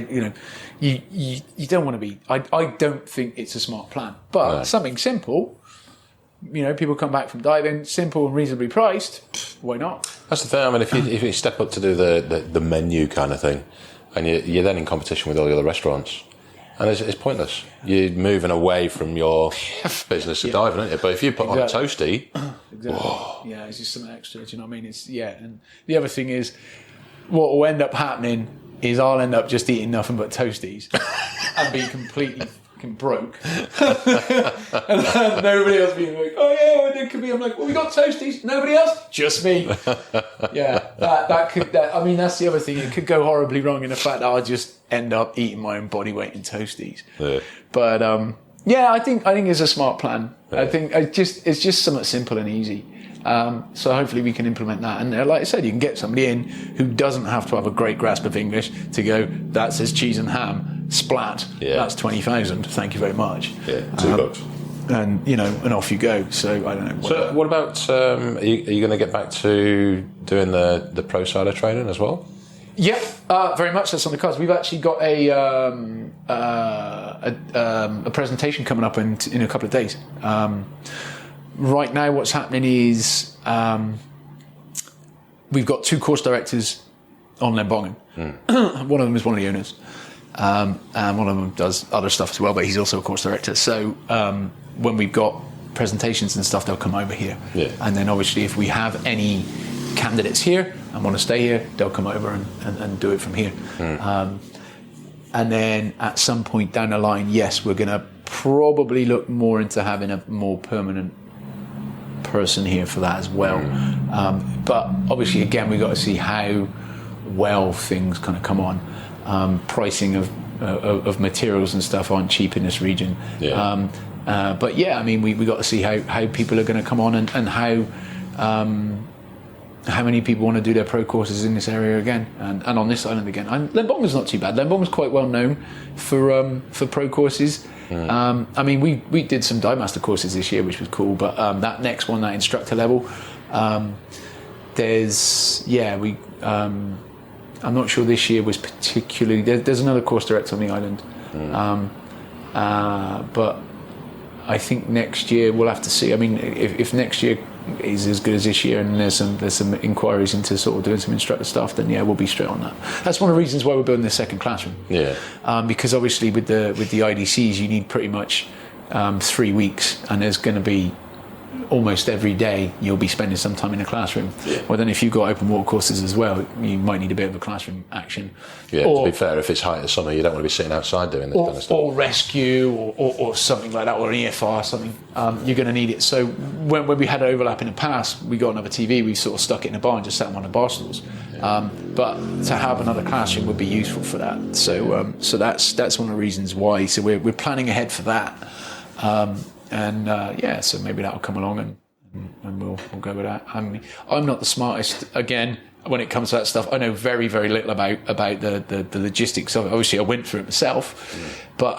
You don't want to be, I don't think it's a smart plan. But something simple, people come back from diving, simple and reasonably priced, why not? That's the thing. If you step up to do the menu kind of thing, and you're then in competition with all the other restaurants, and it's pointless. You're moving away from your business of diving, aren't you? But if you put on a toasty, yeah, it's just something extra. Do you know what I mean? And the other thing is, what will end up happening is I'll end up just eating nothing but toasties and be completely fucking broke, and nobody else being like, oh yeah, it could be. I'm like, well, we got toasties. Nobody else, just me. Yeah, that's the other thing. It could go horribly wrong in the fact that I'll just end up eating my own body weight in toasties. Yeah. But I think it's a smart plan. Yeah. I think it's just somewhat simple and easy. So hopefully we can implement that. And like I said, you can get somebody in who doesn't have to have a great grasp of English to go, that says cheese and ham, splat, that's 20,000, thank you very much. Yeah, $2. And, and off you go. So I don't know. So what about, are you going to get back to doing the pro sider training as well? Yeah, very much. That's on the cards. We've actually got a presentation coming up in a couple of days. Right now, what's happening is we've got 2 course directors on Lembongan. One of them is one of the owners, and one of them does other stuff as well, but he's also a course director. So when we've got presentations and stuff, they'll come over here. Yeah. And then obviously if we have any candidates here and want to stay here, they'll come over and do it from here. And then at some point down the line, yes, we're going to probably look more into having a more permanent person here for that as well. But obviously, again, we've got to see how well things kind of come on. Pricing of materials and stuff aren't cheap in this region. But yeah, I mean, we got to see how people are going to come on and how many people want to do their pro courses in this area again and on this island again. Lembongan's not too bad. Lembongan's quite well known for pro courses. I mean, we did some dive master courses this year, which was cool. But that next one, that instructor level, I'm not sure this year was particularly. There's another course director on the island, but I think next year we'll have to see. I mean, if next year is as good as this year, and there's some inquiries into sort of doing some instructor stuff, then yeah, we'll be straight on that. That's one of the reasons why we're building this second classroom. Because obviously with the IDCs you need pretty much 3 weeks, and there's going to be almost every day you'll be spending some time in a classroom. Well, then if you've got open water courses as well, you might need a bit of a classroom action. To be fair, if it's height of summer, you don't want to be sitting outside doing this kind of stuff. Or rescue, or something like that, or an EFR, something. You're going to need it. So when we had overlap in the past, we got another TV, we sort of stuck it in a bar and just sat on one of the bar stools. But to have another classroom would be useful for that. So that's one of the reasons why. So we're planning ahead for that. So maybe that'll come along and we'll go with that. I'm not the smartest, again, when it comes to that stuff. I know very, very little about the logistics of it. Obviously, I went through it myself, but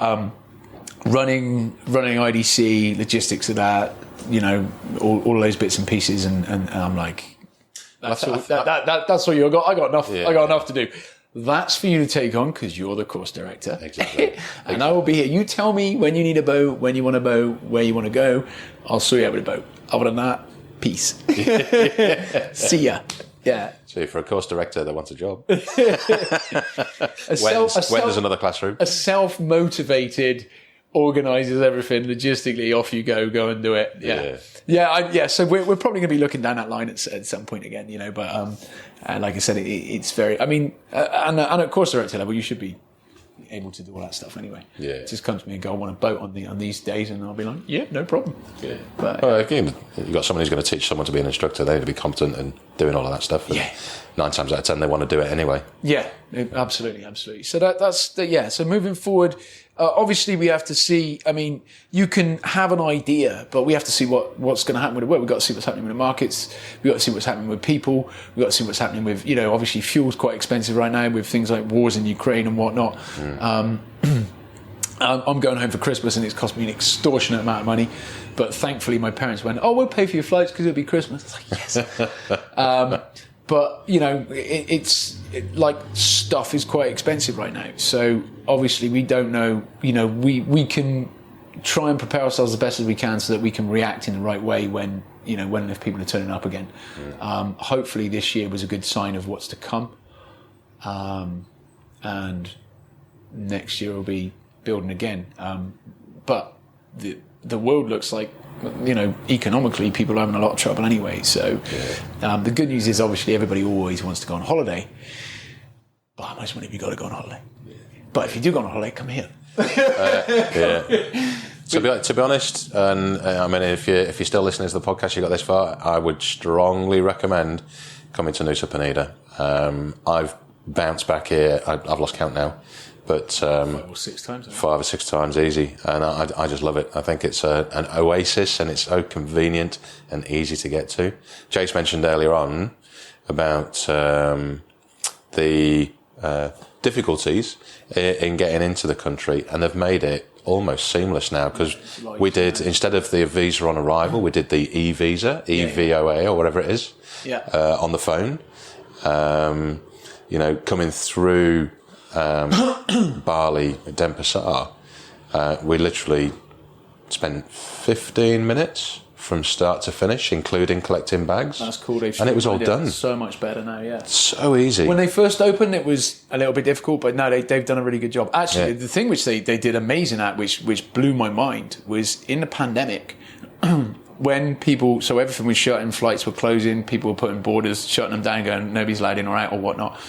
running IDC, logistics of that, all those bits and pieces, and I'm like, that's all you got. I got enough. I got enough to do. That's for you to take on because you're the course director. Exactly. And I will be here. You tell me when you need a boat, when you want a boat, where you want to go. I'll sort you out with a boat. Other than that, peace. See ya. Yeah. So for a course director that wants a job. When there's another classroom. A self-motivated, organises everything logistically. Off you go and do it. Yeah. So we're probably going to be looking down that line at some point again, But like I said, it's very. I mean, and at course director level, you should be able to do all that stuff anyway. Just come to me and go, I want a boat on these days, and I'll be like, yeah, no problem. But again, you've got someone who's going to teach someone to be an instructor. They need to be competent and doing all of that stuff. And 9 times out of 10, they want to do it anyway. Yeah, absolutely. So that's. So moving forward. Obviously, we have to see. I mean, you can have an idea, but we have to see what's going to happen with the work. We've got to see what's happening with the markets. We've got to see what's happening with people. We've got to see what's happening with, obviously fuel's quite expensive right now with things like wars in Ukraine and whatnot. I'm going home for Christmas and it's cost me an extortionate amount of money. But thankfully, my parents went, "Oh, we'll pay for your flights because it'll be Christmas." I was like, yes. But, it's like stuff is quite expensive right now. So obviously we don't know, we can try and prepare ourselves the best as we can so that we can react in the right way when if people are turning up again. Hopefully this year was a good sign of what's to come. And next year we'll be building again. But the world looks like, economically, people are having a lot of trouble anyway. So the good news is, obviously, everybody always wants to go on holiday. But how much money have you got to go on holiday? But if you do go on holiday, come here. To be honest, and I mean, if you're still listening to the podcast, you got this far, I would strongly recommend coming to Nusa Penida. I've bounced back here. I've lost count now. But 5 or 6 times. 5 or 6 times easy, and I just love it. I think it's an oasis, and it's so convenient and easy to get to. Jace mentioned earlier on about the difficulties in getting into the country, and they've made it almost seamless now because we did, instead of the visa on arrival, we did the e-visa, EVOA or whatever it is, on the phone. Coming through Bali, Denpasar, we literally spent 15 minutes from start to finish, including collecting bags. That's cool. And it was all done. So much better now, So easy. When they first opened, it was a little bit difficult, but no, they've done a really good job. Actually, the thing which they did amazing at, which blew my mind, was in the pandemic, when people, so everything was shut and flights were closing, people were putting borders, shutting them down, going nobody's allowed in or out or whatnot.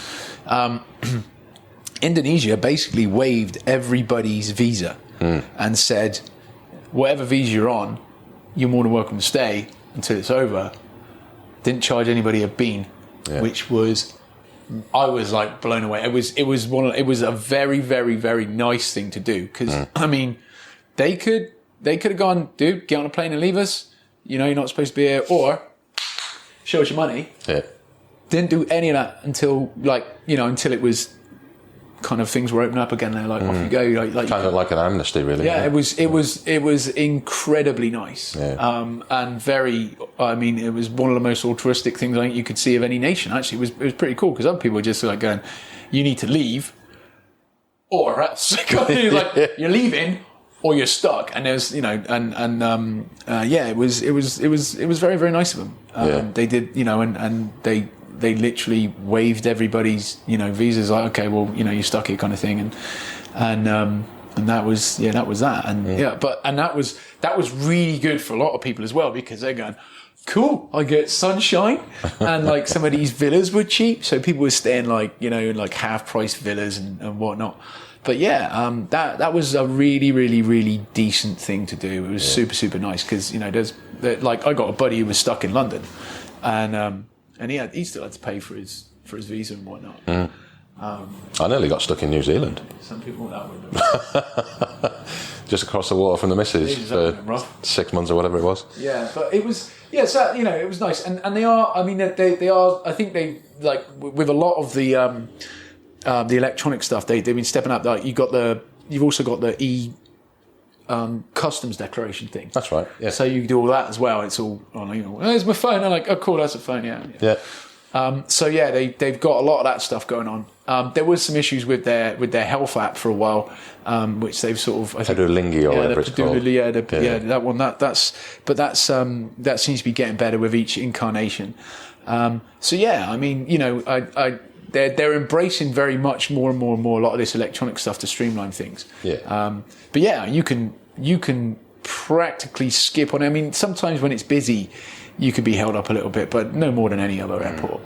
Indonesia basically waived everybody's visa and said, whatever visa you're on, you're more than welcome to stay until it's over. Didn't charge anybody a bean, which was, I was like blown away. It was a very, very, very nice thing to do because I mean, they could have gone, dude, get on a plane and leave us. You know, you're not supposed to be here, or show us your money. Yeah. Didn't do any of that until until it was kind of things were opening up again. They're like, off you go. Like kind of like an amnesty, really. Yeah, it was incredibly nice. Yeah. And very. I mean, it was one of the most altruistic things I think you could see of any nation. Actually, it was pretty cool because other people were just like going, "You need to leave, or else." Like you're leaving, or you're stuck. And there's it was very, very nice of them. They did, and they literally waived everybody's, visas. Like, okay, well, you're stuck here, kind of thing, and that was that, and that was really good for a lot of people as well because they're going, cool, I get sunshine, and like some of these villas were cheap, so people were staying in like half price villas and whatnot. But that was a really, really, really decent thing to do. It was super, super nice because I got a buddy who was stuck in London, and he still had to pay for his visa and whatnot. I nearly got stuck in New Zealand. Some people that would just across the water from the missus for 6 months or whatever it was. Yeah, but it was so it was nice, and they are. I mean, they are. I think they like with a lot of the electronic stuff. They've been stepping up. Like you've also got the customs declaration thing. That's right. Yeah. So you do all that as well. It's all there's my phone. I'm like, oh cool, that's a phone. Yeah. They've got a lot of that stuff going on. There was some issues with their health app for a while, which they've sort of Padulingi or whatever it's called. That one. That seems to be getting better with each incarnation. I mean, they're embracing very much more and more and more a lot of this electronic stuff to streamline things. Yeah. You can practically skip on it. I mean, sometimes when it's busy, you could be held up a little bit, but no more than any other airport.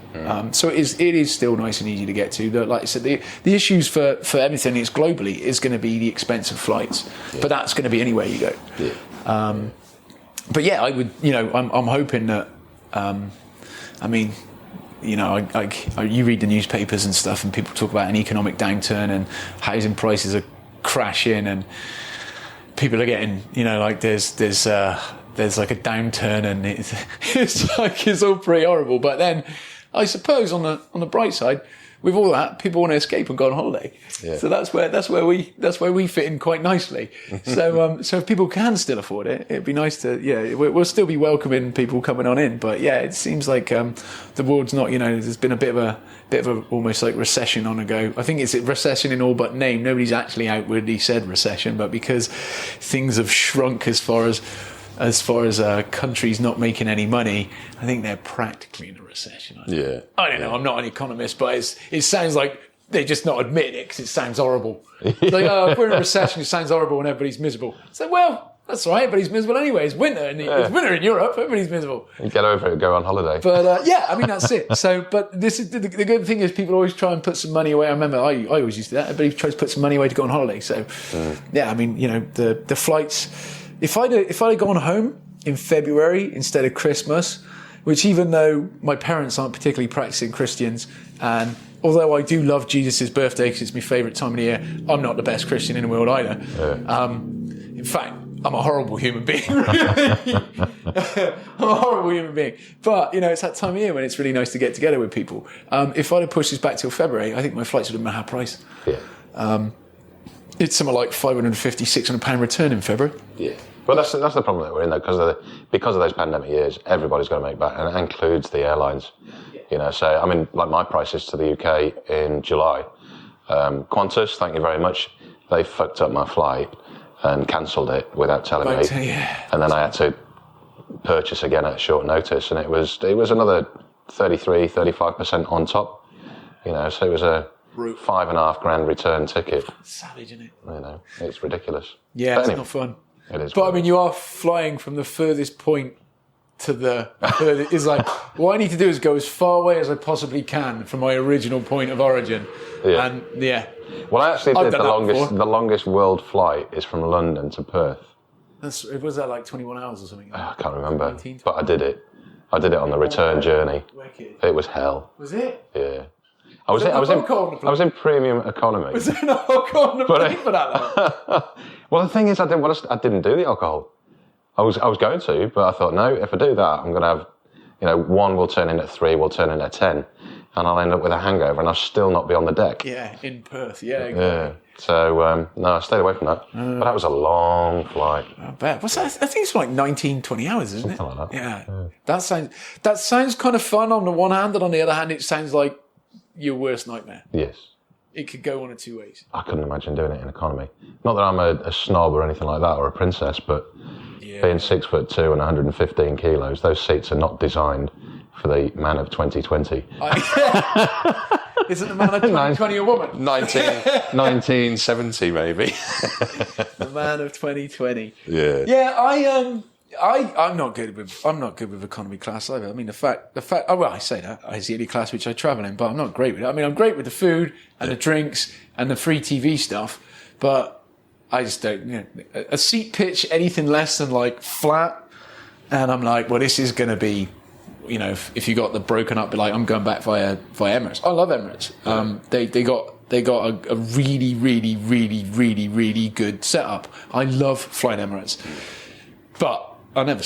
So it is still nice and easy to get to. Like I said, the issues for everything is globally is going to be the expense of flights, but that's going to be anywhere you go. Yeah. I would, I'm hoping that, you read the newspapers and stuff, and people talk about an economic downturn and housing prices are crashing, and people are getting, there's like a downturn, and it's all pretty horrible. But then, I suppose on the bright side, with all that, people want to escape and go on holiday. Yeah. So that's where we fit in quite nicely. So if people can still afford it, it'd be nice to we'll still be welcoming people coming on in. But it seems like the world's not there's been a bit of a almost like recession on a go. I think it's a recession in all but name. Nobody's actually outwardly said recession, but because things have shrunk as far as countries not making any money, I think they're practically in a recession. I don't know. I'm not an economist, but it sounds like they're just not admitting it because it sounds horrible. It's like, if we're in a recession, it sounds horrible and everybody's miserable. So, well, that's all right. Everybody's miserable anyway. It's winter, and it's winter in Europe. Everybody's miserable. You get over it and go on holiday. But that's it. So, but this is the good thing is people always try and put some money away. I remember I always used to do that. Everybody tries to put some money away to go on holiday. So, the flights. If I'd gone home in February instead of Christmas, which even though my parents aren't particularly practicing Christians, and although I do love Jesus' birthday because it's my favourite time of the year, I'm not the best Christian in the world either. Yeah. In fact, I'm a horrible human being. I'm a horrible human being. But, it's that time of year when it's really nice to get together with people. If I'd have pushed this back till February, I think my flights would have been half price. Yeah. It's something like £550, £600 return in February. Yeah. Well, that's the problem that we're in, though, because of those pandemic years, everybody's got to make back, and it includes the airlines. So I mean, like my prices to the UK in July, Qantas, thank you very much, they fucked up my flight and cancelled it without telling me, and then I had to purchase again at short notice, and it was another 33-35% on top. So it was a $5.5 grand return ticket. Savage, isn't it? It's ridiculous. Yeah, it's not fun. It is. But I mean, you are flying from the furthest point to the furthest. It's like, what I need to do is go as far away as I possibly can from my original point of origin. Yeah. And yeah. Well, I actually did the longest world flight is from London to Perth. Was that like 21 hours or something? I can't remember, but I did it. I did it on the return journey. Wicked. It was hell. Was it? Yeah. I was in premium economy. Was there no alcohol on the plane for that? Well, the thing is, I didn't do the alcohol. I was going to, but I thought, no, if I do that, I'm going to have, 1 will turn in at 3, will turn in at 10, and I'll end up with a hangover, and I'll still not be on the deck. Yeah, in Perth. Yeah, exactly. Yeah. So, no, I stayed away from that. But that was a long flight. I bet. What's that? I think it's like 19, 20 hours, isn't Something like that. Yeah. That sounds kind of fun on the one hand, and on the other hand, it sounds like your worst nightmare. Yes. It could go one of two ways. I couldn't imagine doing it in economy. Not that I'm a snob or anything like that, or a princess, but being 6'2" and 115 kilos, those seats are not designed for the man of 2020. Isn't the man of 2020 a woman? 1970 maybe. The man of 2020. Yeah. Yeah, I'm not good with economy class either. I mean, the fact. Oh, well, I say that it's the only class which I travel in, but I'm not great with it. I mean, I'm great with the food and the drinks and the free TV stuff, but I just don't. A seat pitch anything less than like flat, and I'm like, well, this is going to be. If you got the broken up, like I'm going back via Emirates. I love Emirates. They got a really, really, really, really, really good setup. I love flying Emirates, but I'll never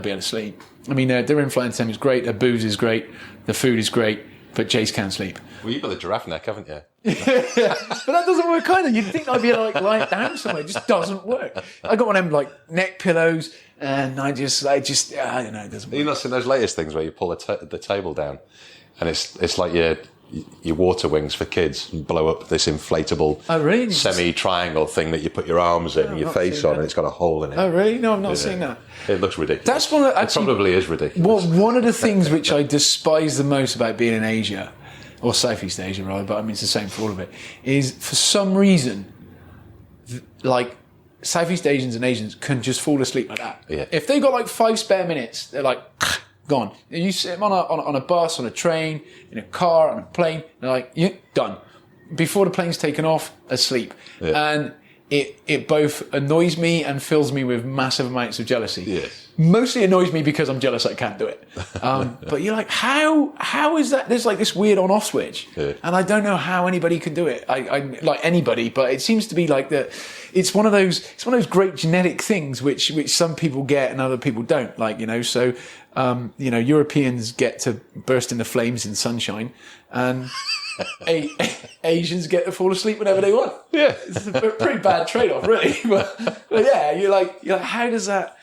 be able to sleep. I mean, their in-flight entertainment is great, their booze is great, the food is great, but Jace can't sleep. Well, you've got the giraffe neck, haven't you? Yeah, but that doesn't work either. You'd think I'd be able to lie down somewhere. It just doesn't work. I got one of them like neck pillows, and I don't know, it doesn't work. You've not seen those latest things where you pull the table down, and it's like your water wings for kids and blow up this inflatable semi-triangle thing that you put your arms in and your face on, and it's got a hole in it. Oh, really? No, I've not seen that. It looks ridiculous. That's one. It probably is ridiculous. Well, one of the things which I despise the most about being in Asia, or Southeast Asia, rather, but I mean it's the same for all of it, is for some reason, like Southeast Asians and Asians can just fall asleep like that. Yeah. If they've got like 5 spare minutes, they're like gone. You sit them on a bus, on a train, in a car, on a plane, they're like, done. Before the plane's taken off, asleep. Yeah. And it both annoys me and fills me with massive amounts of jealousy. Yes. Mostly annoys me because I'm jealous I can't do it. But you're like, how is that? There's like this weird on-off switch. Yeah. And I don't know how anybody can do it. I like anybody, but it seems to be like that. It's one of those great genetic things which some people get and other people don't. So Europeans get to burst into flames in sunshine, and Asians get to fall asleep whenever they want. Yeah, it's a pretty bad trade-off, really. But yeah, you're like, how does that?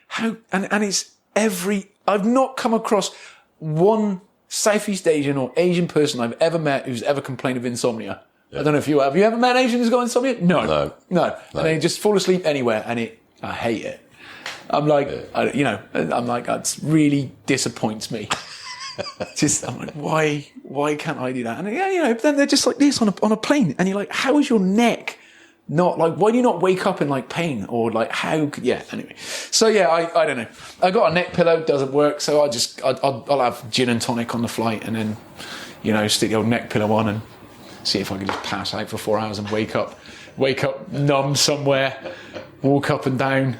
How and it's I've not come across one Southeast Asian or Asian person I've ever met who's ever complained of insomnia. Yeah. I don't know if you have. Have you ever met an Asian who's got insomnia? No. And they just fall asleep anywhere, and I hate it. I'm like, that really disappoints me. I'm like, why can't I do that? And but then they're just like this on a plane, and you're like, how is your neck not like? Why do you not wake up in like pain or like how? Anyway, so I don't know. I got a neck pillow, doesn't work, so I'll have gin and tonic on the flight, and then stick the old neck pillow on and see if I can just pass out for 4 hours and wake up numb somewhere, walk up and down,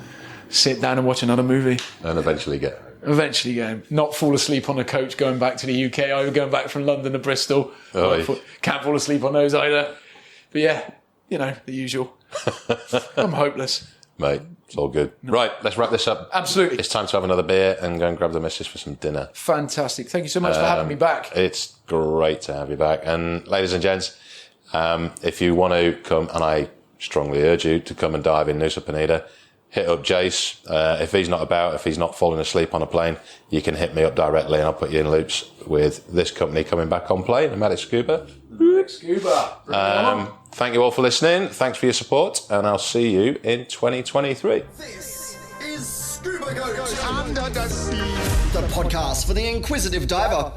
sit down and watch another movie, and eventually get home. Not fall asleep on the coach going back to the UK. I was going back from London to Bristol. Can't fall asleep on those either. But the usual. I'm hopeless. Mate, it's all good. No. Right, let's wrap this up. Absolutely. It's time to have another beer and go and grab the missus for some dinner. Fantastic. Thank you so much for having me back. It's great to have you back. And ladies and gents, if you want to come, and I strongly urge you to come and dive in Nusa Penida, hit up Jace. If he's not about, if he's not falling asleep on a plane, you can hit me up directly and I'll put you in loops with this company coming back on plane, Nomadic Scuba. Thank you all for listening. Thanks for your support, and I'll see you in 2023. This is Scuba Goat Under the Sea, the podcast for the inquisitive diver.